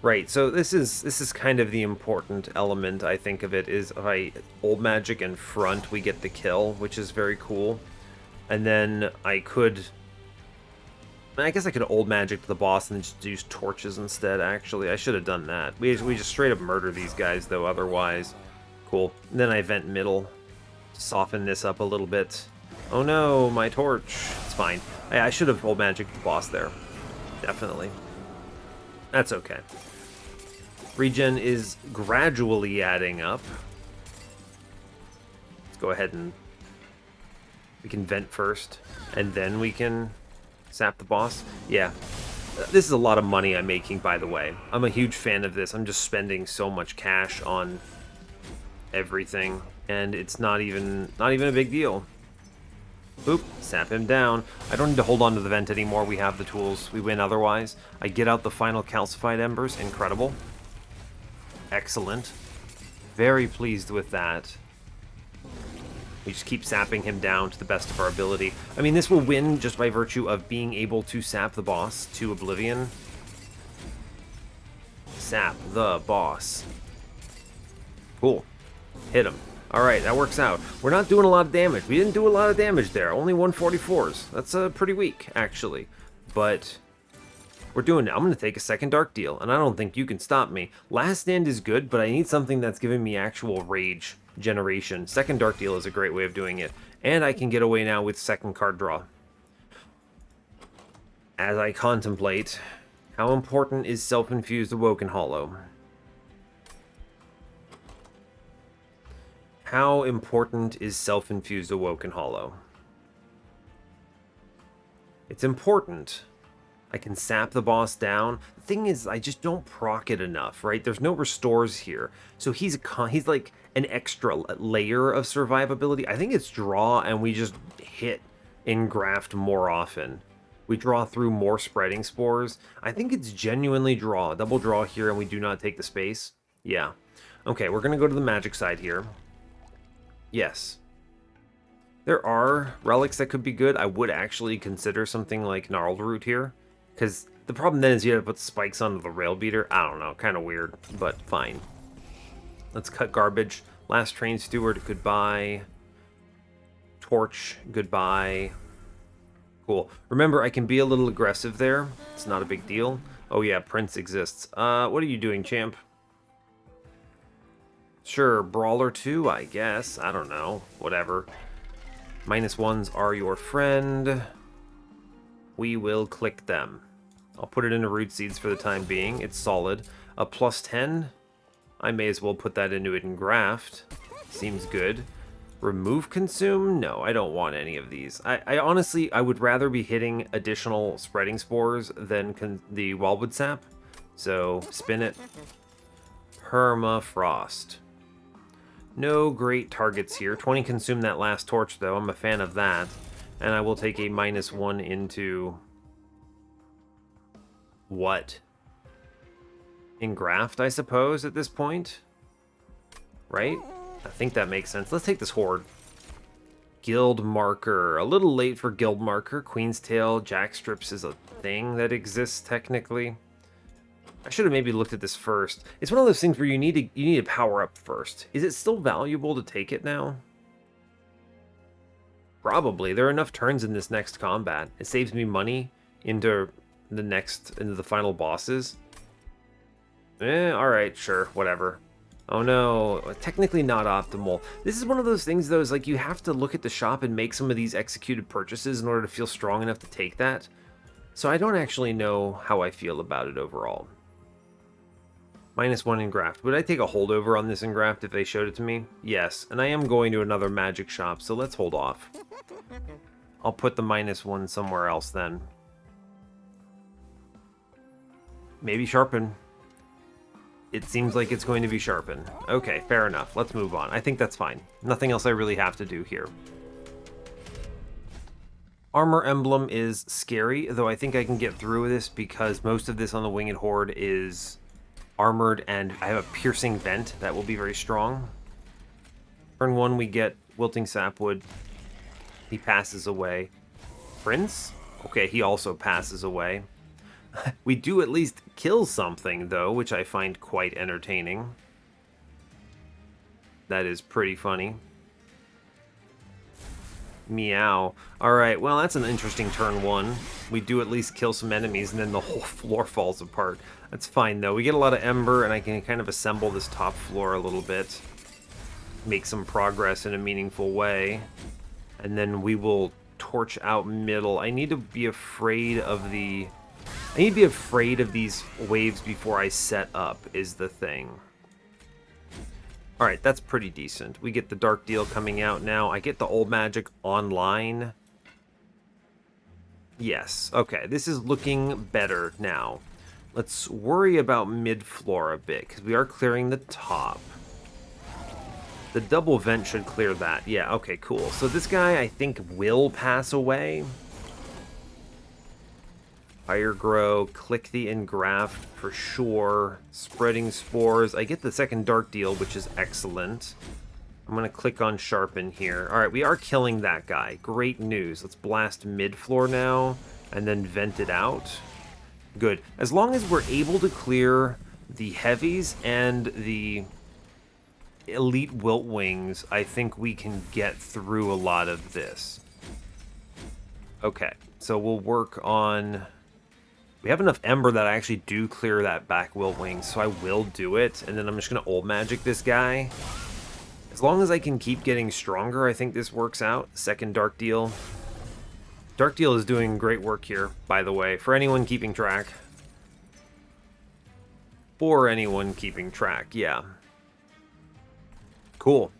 Right, so this is kind of the important element, I think, of it, is if I Olde Magic in front, we get the kill, which is very cool. And then I guess I could Olde Magic to the boss and then just use torches instead, actually. I should have done that. We just straight up murder these guys, though, otherwise. Cool. And then I vent middle to soften this up a little bit. Oh no, my torch. It's fine. I should have Olde Magic the boss there. Definitely. That's okay. Regen is gradually adding up. Let's go ahead and... we can vent first, and then we can sap the boss. Yeah. This is a lot of money I'm making, by the way. I'm a huge fan of this. I'm just spending so much cash on everything, and it's not even a big deal. Boop, sap him down. I don't need to hold on to the vent anymore. We have the tools. We win otherwise. I get out the final calcified embers. Incredible. Excellent. Very pleased with that. We just keep sapping him down to the best of our ability. I mean, this will win just by virtue of being able to sap the boss to oblivion. Sap the boss. Cool. Hit him. Alright, that works out. We're not doing a lot of damage. We didn't do a lot of damage there. Only 144s. That's pretty weak, actually. But we're doing it. I'm going to take a second Dark Deal, and I don't think you can stop me. Last Stand is good, but I need something that's giving me actual rage generation. Second Dark Deal is a great way of doing it. And I can get away now with second card draw. As I contemplate, how important is Self-Infused Awoken Hollow? How important is Self-Infused Awoken Hollow? It's important. I can sap the boss down. The thing is, I just don't proc it enough, right? There's no restores here. So he's like an extra layer of survivability. I think it's draw, and we just hit engraft more often. We draw through more spreading spores. I think it's genuinely draw. Double draw here, and we do not take the space. Yeah. Okay, we're going to go to the magic side here. Yes. There are relics that could be good. I would actually consider something like Gnarled Root here. Because the problem then is you have to put spikes onto the rail beater. I don't know, kind of weird, but fine. Let's cut garbage. Last Train Steward, goodbye. Torch, goodbye. Cool. Remember, I can be a little aggressive there. It's not a big deal. Oh yeah, Prince exists. What are you doing, champ? Sure, Brawler 2, I guess. I don't know. Whatever. -1s are your friend. We will click them. I'll put it into Root Seeds for the time being. It's solid. A +10. I may as well put that into it and graft. Seems good. Remove Consume? No, I don't want any of these. I honestly, I would rather be hitting additional spreading spores than the Wildwood Sap. So, spin it. Permafrost. No great targets here. 20 consume that last torch, though. I'm a fan of that. And I will take a -1 into... what? Engraft, I suppose, at this point? Right? I think that makes sense. Let's take this Horde. Guild Marker. A little late for Guild Marker. Queen's Tail, Jackstrips is a thing that exists, technically. I should have maybe looked at this first. It's one of those things where you need to power up first. Is it still valuable to take it now? Probably. There are enough turns in this next combat. It saves me money into the final bosses. Alright, sure, whatever. Oh no, technically not optimal. This is one of those things, though, is like you have to look at the shop and make some of these executed purchases in order to feel strong enough to take that. So I don't actually know how I feel about it overall. -1 engraft. Would I take a holdover on this engraft if they showed it to me? Yes, and I am going to another magic shop, so let's hold off. I'll put the -1 somewhere else then. Maybe sharpen. It seems like it's going to be sharpen. Okay, fair enough. Let's move on. I think that's fine. Nothing else I really have to do here. Armor emblem is scary, though I think I can get through this because most of this on the Winged Horde is armored and I have a piercing vent that will be very strong. Turn 1 we get Wilting Sapwood. He passes away. Prince? Okay, he also passes away. We do at least kill something, though, which I find quite entertaining. That is pretty funny. Meow. Alright, well, that's an interesting turn 1. We do at least kill some enemies, and then the whole floor falls apart. That's fine, though. We get a lot of ember, and I can kind of assemble this top floor a little bit. Make some progress in a meaningful way. And then we will torch out middle. I need to be afraid of the... I need to be afraid of these waves before I set up, is the thing. Alright, that's pretty decent. We get the Dark Deal coming out now. I get the Olde Magic online. Yes, okay, this is looking better now. Let's worry about mid-floor a bit, because we are clearing the top. The double vent should clear that. Yeah, okay, cool. So this guy, I think, will pass away. Fire Grow, click the Engraft for sure. Spreading Spores. I get the second Dark Deal, which is excellent. I'm going to click on Sharpen here. Alright, we are killing that guy. Great news. Let's blast mid-floor now, and then vent it out. Good. As long as we're able to clear the heavies and the elite Wilt Wings, I think we can get through a lot of this. Okay, so we'll work on... We have enough Ember that I actually do clear that back Wilt Wing, so I will do it. And then I'm just going to Olde Magic this guy. As long as I can keep getting stronger, I think this works out. Second Dark Deal. Dark Deal is doing great work here, by the way, for anyone keeping track. For anyone keeping track, yeah. Cool.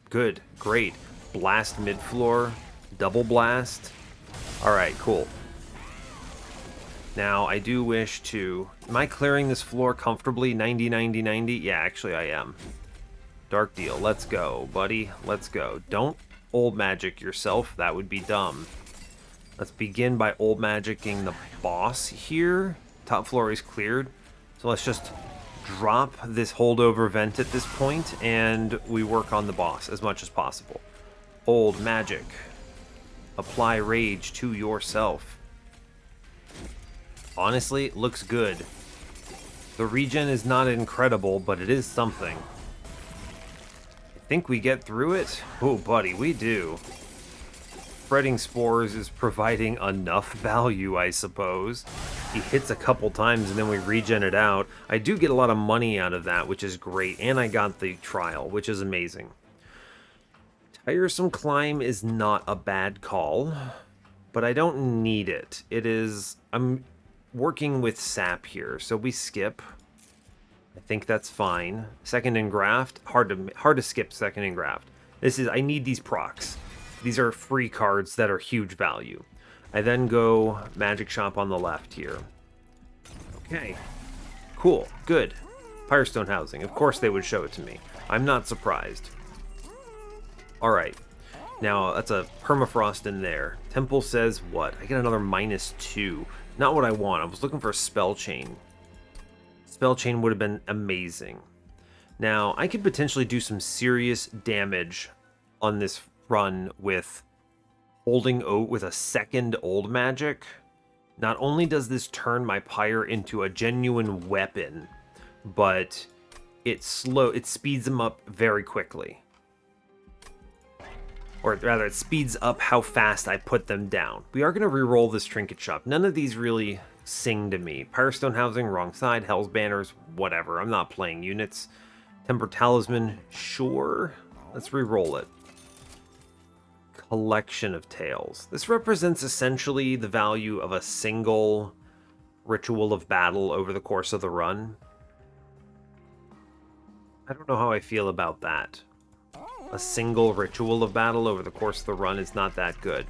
Good. Great. Blast mid-floor. Double blast. Alright, cool. Now, I do wish to... Am I clearing this floor comfortably? 90, 90, 90? Yeah, actually I am. Dark Deal. Let's go, buddy. Let's go. Don't Olde Magic yourself. That would be dumb. Let's begin by Olde Magicking the boss here. Top floor is cleared. So let's just drop this holdover vent at this point, and we work on the boss as much as possible. Olde Magic. Apply Rage to yourself. Honestly, looks good. The regen is not incredible, but it is something. I think we get through it? Oh, buddy, we do. Spreading Spores is providing enough value, I suppose. He hits a couple times and then we regen it out. I do get a lot of money out of that, which is great. And I got the trial, which is amazing. Tiresome Climb is not a bad call, but I don't need it. It is... I'm working with sap here, so we skip. I think that's fine. Second Engraft, hard to skip second Engraft. This is... I need these procs. These are free cards that are huge value. I then go Magic Shop on the left here. Okay. Cool. Good. Firestone Housing. Of course they would show it to me. I'm not surprised. Alright. Now, that's a Permafrost in there. Temple says what? I get another -2. Not what I want. I was looking for a Spell Chain. Spell Chain would have been amazing. Now, I could potentially do some serious damage on this run with holding out with a second Olde Magic. Not only does this turn my Pyre into a genuine weapon, but it speeds them up very quickly. Or rather, it speeds up how fast I put them down. We are going to re-roll this Trinket Shop. None of these really sing to me. Firestone Housing, wrong side. Hell's Banners, whatever. I'm not playing units. Temper Talisman, sure. Let's re-roll it. Collection of Tales. This represents essentially the value of a single Ritual of Battle over the course of the run. I don't know how I feel about that. A single Ritual of Battle over the course of the run is not that good.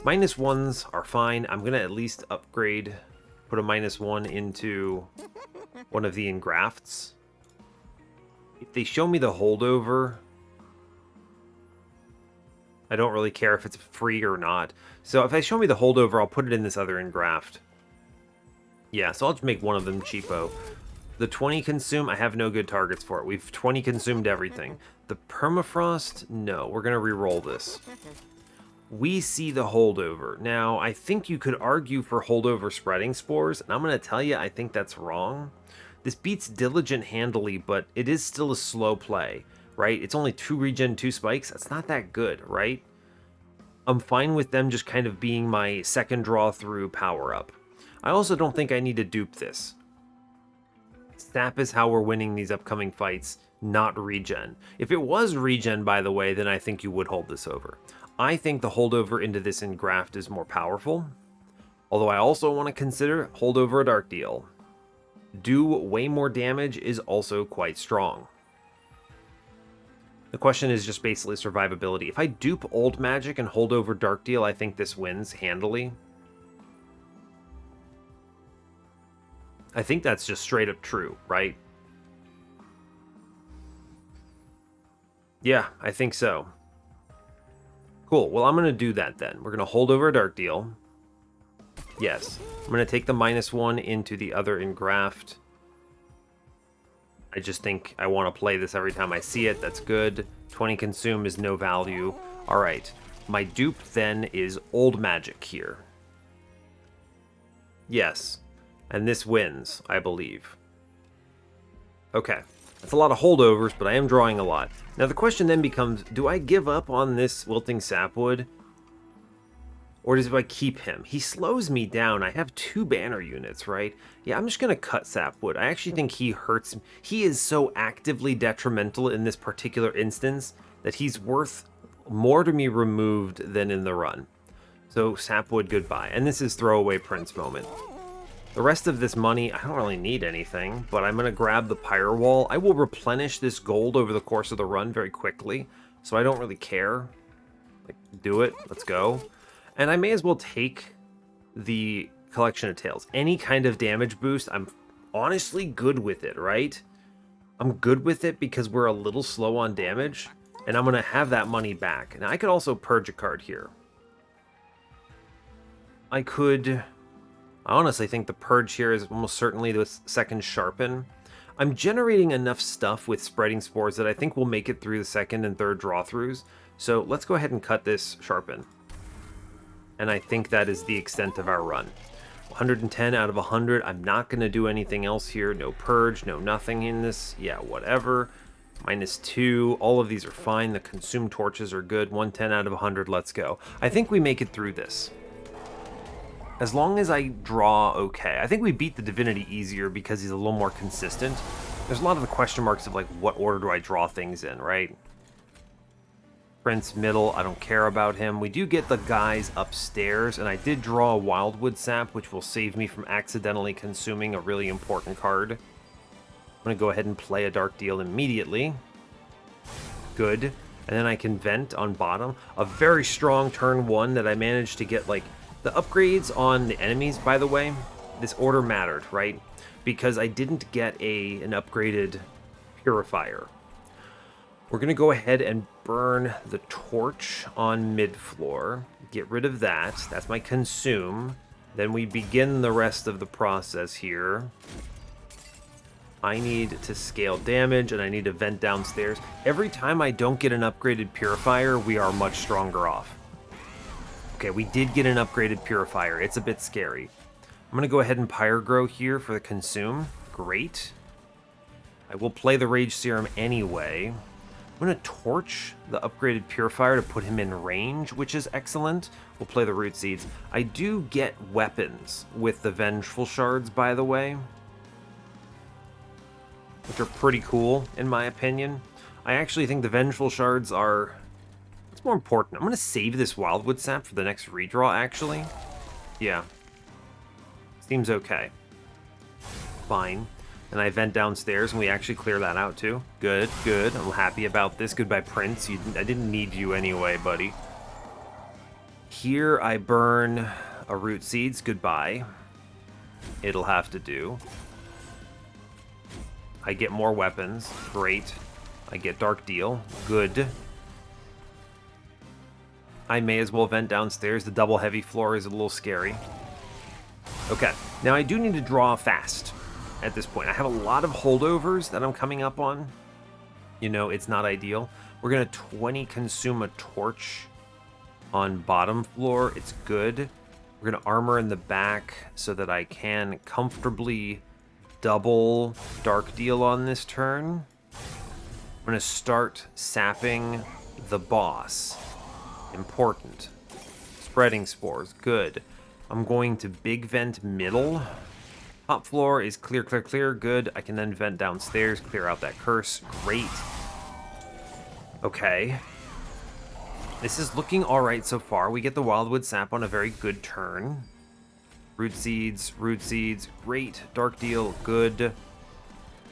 -1s are fine. I'm going to at least upgrade, put a -1 into one of the engrafts. If they show me the holdover, I don't really care if it's free or not. So if they show me the holdover, I'll put it in this other engraft. Yeah, so I'll just make one of them cheapo. The 20 consume, I have no good targets for it. We've 20 consumed everything. The permafrost, no. We're going to re-roll this. We see the holdover. Now, I think you could argue for holdover spreading spores, and I'm going to tell you, I think that's wrong. This beats diligent handily, but it is still a slow play, right? It's only 2 regen, 2 spikes. That's not that good, right? I'm fine with them just kind of being my second draw through power-up. I also don't think I need to dupe this. Sap is how we're winning these upcoming fights, not regen. If it was regen, by the way, then I think you would hold this over. I think the holdover into this engraft is more powerful, although I also want to consider holdover a dark deal. Do way more damage is also quite strong. The question is just basically survivability. If I dupe Olde Magic and hold over dark deal, I think this wins handily. I think that's just straight up true, right? Yeah, I think so. Cool, well, I'm going to do that then. We're going to hold over a dark deal. Yes. I'm going to take the -1 into the other engraft. I just think I want to play this every time I see it. That's good. 20 consume is no value. All right. My dupe then is Olde Magic here. Yes. And this wins, I believe. Okay. That's a lot of holdovers, but I am drawing a lot. Now the question then becomes, do I give up on this Wilting Sapwood? Or do I keep him? He slows me down. I have 2 banner units, right? Yeah, I'm just going to cut Sapwood. I actually think he hurts. He is so actively detrimental in this particular instance that he's worth more to me removed than in the run. So Sapwood, goodbye. And this is throwaway Prince moment. The rest of this money, I don't really need anything, but I'm going to grab the Pyre Wall. I will replenish this gold over the course of the run very quickly, so I don't really care. Like, do it. Let's go. And I may as well take the Collection of Tales. Any kind of damage boost, I'm honestly good with it, right? I'm good with it because we're a little slow on damage, and I'm going to have that money back. Now, I could also purge a card here. I honestly think the purge here is almost certainly the second sharpen. I'm generating enough stuff with spreading spores that I think we'll make it through the second and third draw-throughs. So let's go ahead and cut this sharpen. And I think that is the extent of our run. 110 out of 100. I'm not going to do anything else here. No purge, no nothing in this. Yeah, whatever. -2. All of these are fine. The consumed torches are good. 110 out of 100. Let's go. I think we make it through this. As long as I draw okay. I think we beat the Divinity easier because he's a little more consistent. There's a lot of the question marks of like, what order do I draw things in, right? Prince, middle, I don't care about him. We do get the guys upstairs, and I did draw a Wildwood Sap, which will save me from accidentally consuming a really important card. I'm going to go ahead and play a Dark Deal immediately. Good. And then I can vent on bottom. A very strong turn 1 that I managed to get, like, the upgrades on the enemies, by the way, this order mattered, right? Because I didn't get an upgraded Purifier. We're going to go ahead and burn the torch on mid-floor. Get rid of that. That's my consume. Then we begin the rest of the process here. I need to scale damage, and I need to vent downstairs. Every time I don't get an upgraded Purifier, we are much stronger off. Okay, we did get an upgraded Purifier. It's a bit scary. I'm going to go ahead and Pyre Grow here for the consume. Great. I will play the Rage Serum anyway. I'm going to torch the upgraded Purifier to put him in range, which is excellent. We'll play the Root Seeds. I do get weapons with the Vengeful Shards, by the way, which are pretty cool, in my opinion. I actually think the Vengeful Shards are... It's more important. I'm going to save this Wildwood Sap for the next redraw, actually. Yeah. Seems okay. Fine. And I vent downstairs, and we actually clear that out, too. Good, good. I'm happy about this. Goodbye, Prince. I didn't need you anyway, buddy. Here I burn a root seeds. Goodbye. It'll have to do. I get more weapons. Great. I get Dark Deal. Good. I may as well vent downstairs. The double heavy floor is a little scary. Okay. Now I do need to draw fast at this point. I have a lot of holdovers that I'm coming up on. You know, it's not ideal. We're going to 20 consume a torch on bottom floor. It's good. We're going to armor in the back so that I can comfortably double Dark Deal on this turn. I'm going to start sapping the boss. Important. Spreading spores. Good. I'm going to big vent middle. Top floor is clear, clear, clear. Good. I can then vent downstairs, clear out that curse. Great. Okay. This is looking alright so far. We get the Wildwood Sap on a very good turn. Root seeds, great. Dark Deal, good.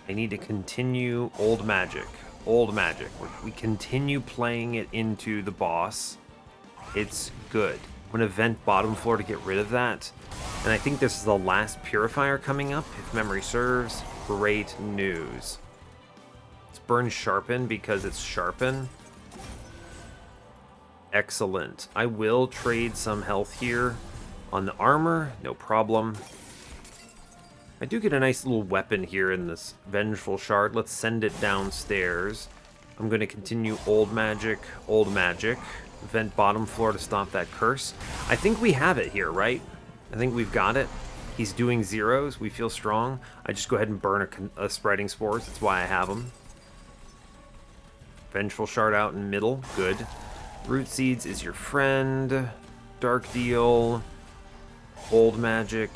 I need to continue Olde Magic. Olde Magic. We continue playing it into the boss. It's good. I'm going to vent bottom floor to get rid of that. And I think this is the last Purifier coming up, if memory serves. Great news. Let's burn Sharpen because it's Sharpen. Excellent. I will trade some health here on the armor. No problem. I do get a nice little weapon here in this Vengeful Shard. Let's send it downstairs. I'm going to continue Olde Magic. Vent bottom floor to stop that curse. I think we have it here, right? I think we've got it. He's doing zeros. We feel strong. I just go ahead and burn a Spreading Spores. That's why I have them. Vengeful Shard out in middle. Good. Root Seeds is your friend. Dark Deal. Olde Magic.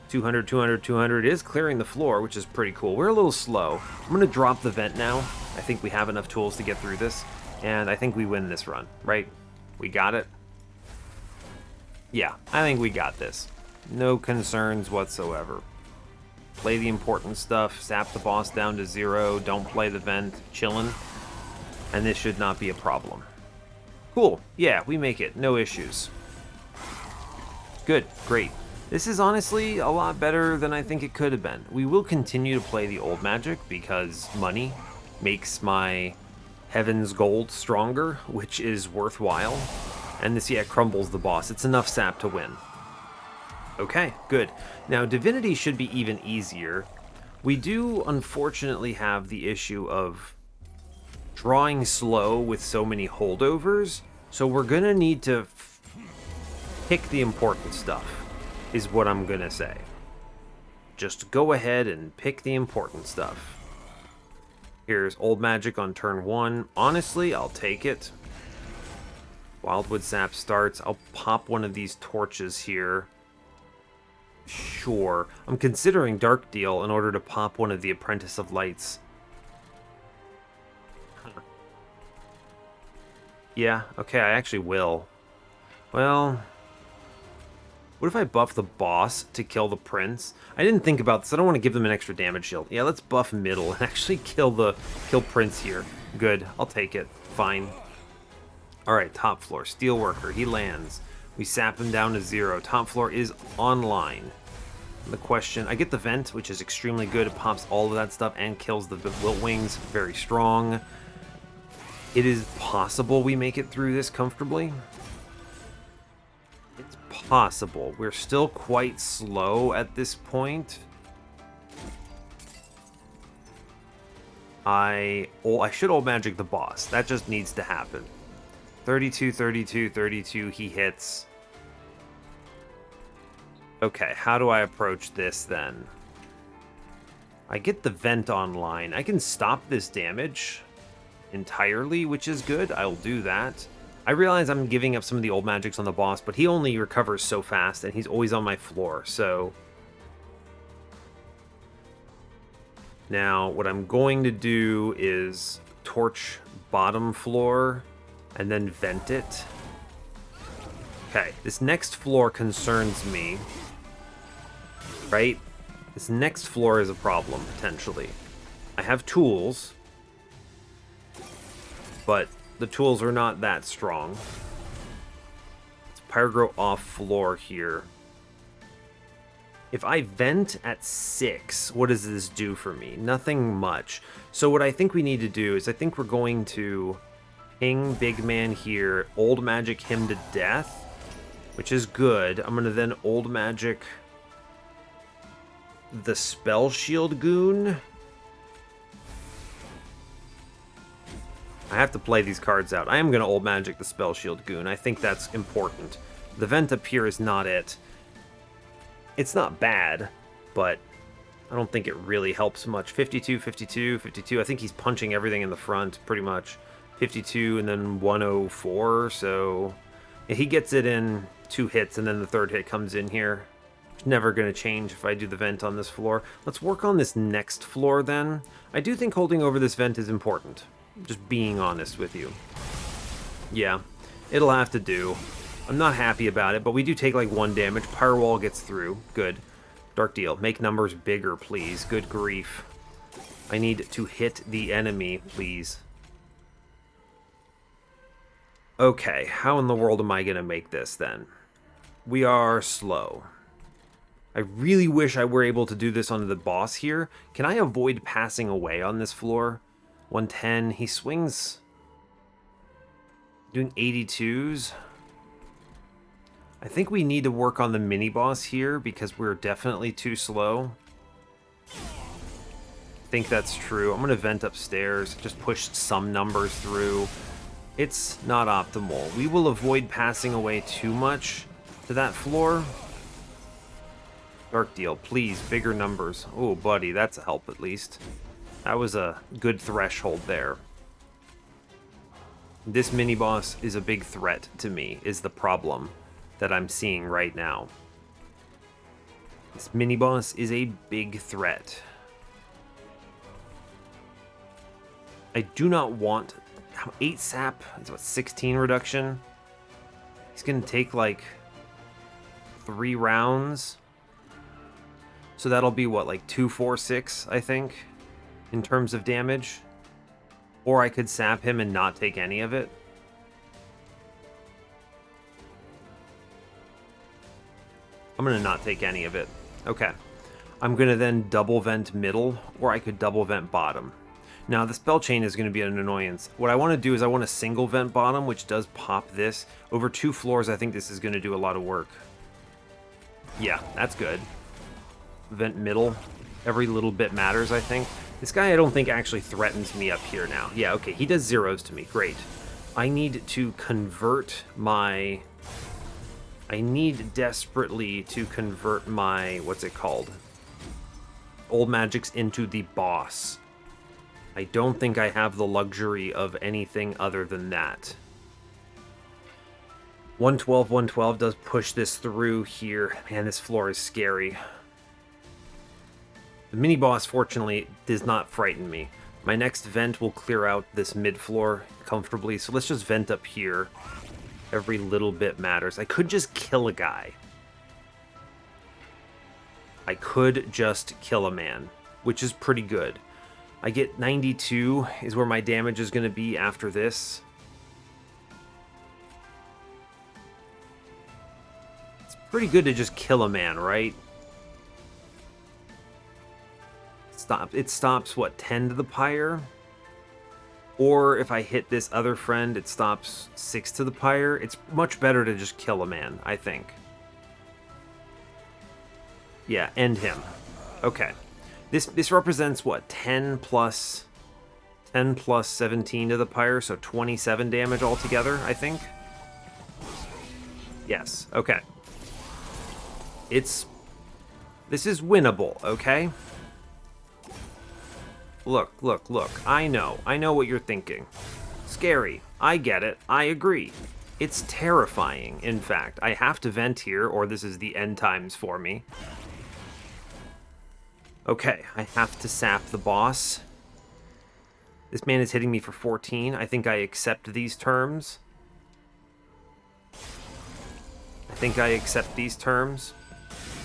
200, 200, 200 is clearing the floor, which is pretty cool. We're a little slow. I'm going to drop the vent now. I think we have enough tools to get through this, and I think we win this run, right? We got it? Yeah, I think we got this. No concerns whatsoever. Play the important stuff, sap the boss down to 0, don't play the vent, chillin', and this should not be a problem. Cool, yeah, we make it, no issues. Good, great. This is honestly a lot better than I think it could have been. We will continue to play the Olde Magic because money makes my Heaven's Gold stronger, which is worthwhile. And this, yeah, crumbles the boss. It's enough sap to win. Okay, good. Now, Divinity should be even easier. We do, unfortunately, have the issue of drawing slow with so many holdovers, so we're going to need to pick the important stuff. Is what I'm gonna say. Just go ahead and pick the important stuff. Here's Olde Magic on turn 1. Honestly, I'll take it. Wildwood Sap starts. I'll pop one of these torches here. Sure. I'm considering Dark Deal in order to pop one of the Apprentice of Lights. Yeah, okay, I actually will. Well, what if I buff the boss to kill the prince? I didn't think about this. I don't want to give them an extra damage shield. Yeah, let's buff middle and actually kill prince here. Good. I'll take it. Fine. Alright, top floor. Steelworker. He lands. We sap him down to 0. Top floor is online. The question... I get the vent, which is extremely good. It pops all of that stuff and kills the Wilt Wings. Very strong. It is possible we make it through this comfortably. It's possible. We're still quite slow at this point. I should Olde Magic the boss. That just needs to happen. 32, 32, 32. He hits. Okay, how do I approach this then? I get the vent online. I can stop this damage entirely, which is good. I'll do that. I realize I'm giving up some of the Olde Magics on the boss, but he only recovers so fast, and he's always on my floor, so... Now, what I'm going to do is torch bottom floor, and then vent it. Okay, this next floor concerns me. Right? This next floor is a problem, potentially. I have tools, but The tools are not that strong. It's Pyro off floor here. If I vent at 6, what does this do for me? Nothing much. So what I think we need to do is I think we're going to ping Big Man here, Olde Magic him to death, which is good. I'm going to then Olde Magic the Spell Shield Goon. I have to play these cards out. I am going to Olde Magic the Spell Shield Goon. I think that's important. The vent up here is not it. It's not bad, but I don't think it really helps much. 52, 52, 52. I think he's punching everything in the front, pretty much. 52 and then 104, so he gets it in 2 hits, and then the 3rd hit comes in here. It's never going to change if I do the vent on this floor. Let's work on this next floor, then. I do think holding over this vent is important. Just being honest with you. Yeah, it'll have to do. I'm not happy about it, but we do take like 1 damage. Pyro Wall gets through. Good. Dark Deal. Make numbers bigger, please. Good grief. I need to hit the enemy, please. Okay, how in the world am I going to make this, then? We are slow. I really wish I were able to do this on the boss here. Can I avoid passing away on this floor? 110. He swings... doing 82s. I think we need to work on the mini-boss here because we're definitely too slow. I think that's true. I'm going to vent upstairs, just push some numbers through. It's not optimal. We will avoid passing away too much to that floor. Dark Deal, please, bigger numbers. Oh, buddy, that's a help at least. That was a good threshold there. This mini-boss is a big threat to me, is the problem that I'm seeing right now. This mini-boss is a big threat. I do not want... 8 sap, it's what, 16 reduction? He's gonna take like 3 rounds. So that'll be what, like 2, 4, 6, I think, in terms of damage. Or I could sap him and not take any of it. I'm going to not take any of it. Okay. I'm going to then double vent middle, or I could double vent bottom. Now, the spell chain is going to be an annoyance. What I want to do is I want to single vent bottom, which does pop this. Over 2 floors, I think this is going to do a lot of work. Yeah, that's good. Vent middle. Every little bit matters, I think. This guy, I don't think, actually threatens me up here now. Yeah, okay, he does zeros to me. Great. I need to convert my... I need desperately to convert my... what's it called? Olde Magics into the boss. I don't think I have the luxury of anything other than that. 112, 112 does push this through here. Man, this floor is scary. The mini-boss, fortunately, does not frighten me. My next vent will clear out this mid-floor comfortably, so let's just vent up here. Every little bit matters. I could just kill a guy. I could just kill a man, which is pretty good. I get 92 is where my damage is going to be after this. It's pretty good to just kill a man, right? It stops, what, 10 to the pyre? Or if I hit this other friend, it stops 6 to the pyre. It's much better to just kill a man, I think. Yeah, end him. Okay. This represents, what, 10 plus 17 to the pyre, so 27 damage altogether, I think? Yes, okay. This is winnable, okay? Look. I know what you're thinking. Scary. I get it. I agree. It's terrifying, in fact. I have to vent here, or this is the end times for me. Okay, I have to sap the boss. This man is hitting me for 14. I think I accept these terms.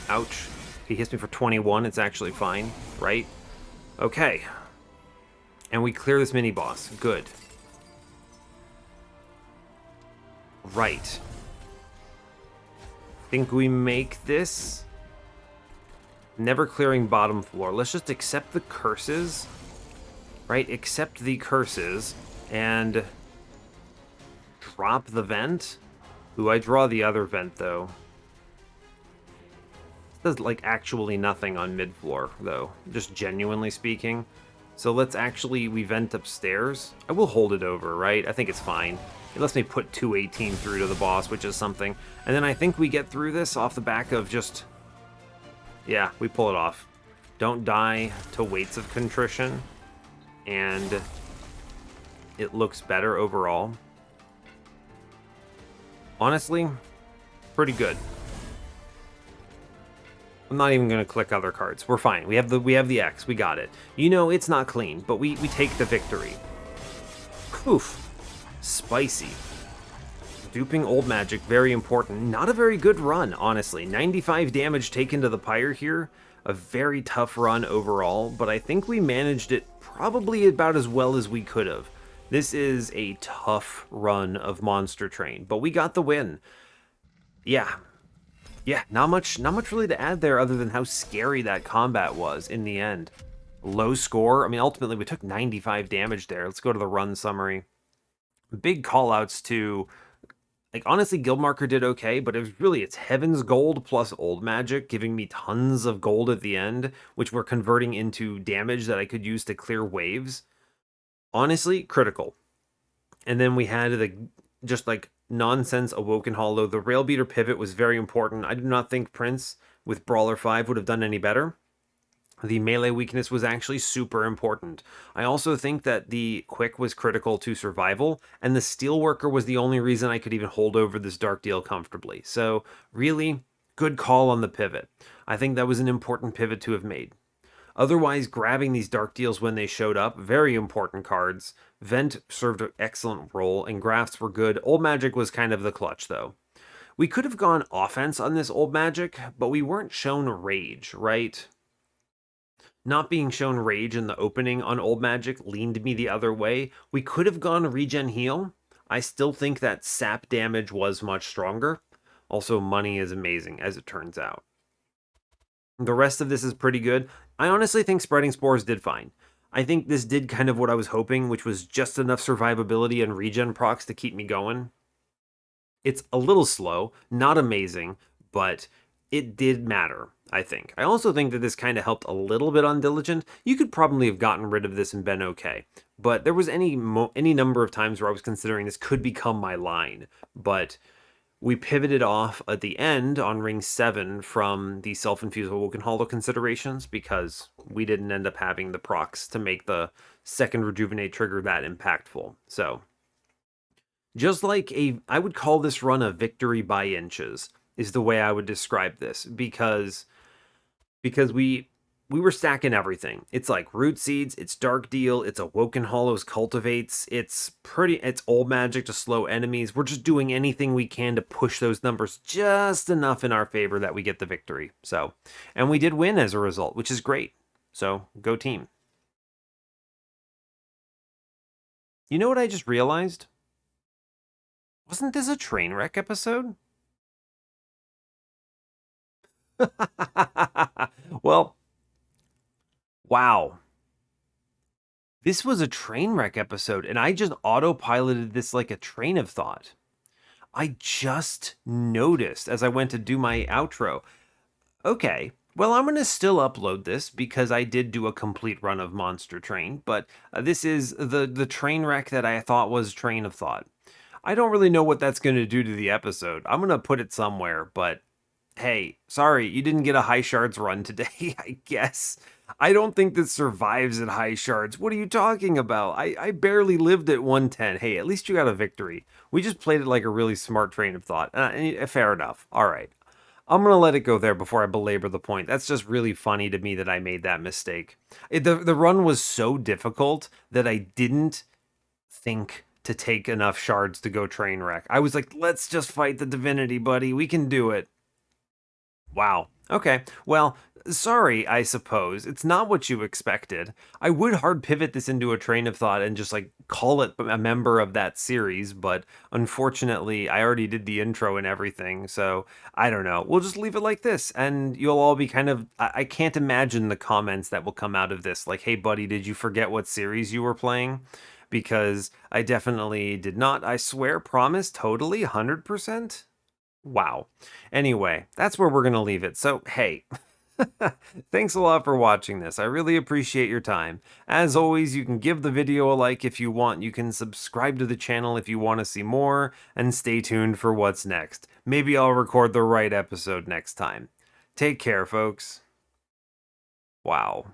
Ouch. If he hits me for 21, it's actually fine, right? Okay. And we clear this mini-boss. Good. Right. Think we make this. Never clearing bottom floor. Let's just accept the curses. Right? Accept the curses. And drop the vent. Ooh, I draw the other vent, though. It does, like, actually nothing on mid-floor, though. Just genuinely speaking. So let's actually, we vent upstairs. I will hold it over, right? I think it's fine. It lets me put 218 through to the boss, which is something. And then I think we get through this off the back of just... Yeah, we pull it off. Don't die to Weights of Contrition. And it looks better overall. Honestly, pretty good. I'm not even going to click other cards. We're fine. We have the X. We got it. You know, it's not clean, but we take the victory. Oof. Spicy. Duping Olde Magic, very important. Not a very good run, honestly. 95 damage taken to the Pyre here. A very tough run overall, but I think we managed it probably about as well as we could have. This is a tough run of Monster Train, but we got the win. Yeah, not much really to add there other than how scary that combat was in the end. Low score. I mean, ultimately we took 95 damage there. Let's go to the run summary. Big callouts to, like, honestly, Guildmarker did okay, but it's Heaven's Gold plus Olde Magic, giving me tons of gold at the end, which we're converting into damage that I could use to clear waves. Honestly, critical. And then we had the just like nonsense Awoken Hollow. The Railbeater pivot was very important. I do not think Prince with Brawler 5 would have done any better. The melee weakness was actually super important. I also think that the quick was critical to survival, and the Steelworker was the only reason I could even hold over this Dark Deal comfortably. So really, good call on the pivot. I think that was an important pivot to have made. Otherwise, grabbing these Dark Deals when they showed up, very important cards. Vent served an excellent role, and Grafts were good. Olde Magic was kind of the clutch, though. We could have gone offense on this Olde Magic, but we weren't shown Rage, right? Not being shown Rage in the opening on Olde Magic leaned me the other way. We could have gone Regen Heal. I still think that sap damage was much stronger. Also, money is amazing, as it turns out. The rest of this is pretty good. I honestly think Spreading Spores did fine. I think this did kind of what I was hoping, which was just enough survivability and regen procs to keep me going. It's a little slow, not amazing, but it did matter, I think. I also think that this kind of helped a little bit on Diligent. You could probably have gotten rid of this and been okay. But there was any number of times where I was considering this could become my line. But we pivoted off at the end on Ring 7 from the Self-Infused Awoken Hollow considerations because we didn't end up having the procs to make the second Rejuvenate trigger that impactful. So, just like I would call this run a victory by inches, is the way I would describe this, because we were stacking everything. It's like Root Seeds, it's Dark Deal, it's Awoken Hollows Cultivates, it's Olde Magic to slow enemies. We're just doing anything we can to push those numbers just enough in our favor that we get the victory. So, and we did win as a result, which is great. So, go team. You know what I just realized? Wasn't this a Trainwreck episode? Well, wow. This was a Trainwreck episode, and I just autopiloted this like a train of thought. I just noticed as I went to do my outro. Okay, well, I'm going to still upload this because I did do a complete run of Monster Train, but this is the Trainwreck that I thought was Train of Thought. I don't really know what that's going to do to the episode. I'm going to put it somewhere, but hey, sorry, you didn't get a high shards run today, I guess. I don't think this survives at high shards. What are you talking about? I barely lived at 110. Hey, at least you got a victory. We just played it like a really smart train of thought. Fair enough. All right. I'm going to let it go there before I belabor the point. That's just really funny to me that I made that mistake. The run was so difficult that I didn't think to take enough shards to go Trainwreck. I was like, let's just fight the Divinity, buddy. We can do it. Wow. Okay. Well, Sorry, I suppose. It's not what you expected. I would hard pivot this into a train of thought and just like call it a member of that series, but unfortunately, I already did the intro and everything, so I don't know. We'll just leave it like this, and you'll all be kind of. I can't imagine the comments that will come out of this, like, hey, buddy, did you forget what series you were playing? Because I definitely did not. I swear, promise, totally, 100%. Wow. Anyway, that's where we're going to leave it. So, hey. Thanks a lot for watching this. I really appreciate your time. As always, you can give the video a like if you want. You can subscribe to the channel if you want to see more, and stay tuned for what's next. Maybe I'll record the right episode next time. Take care, folks. Wow.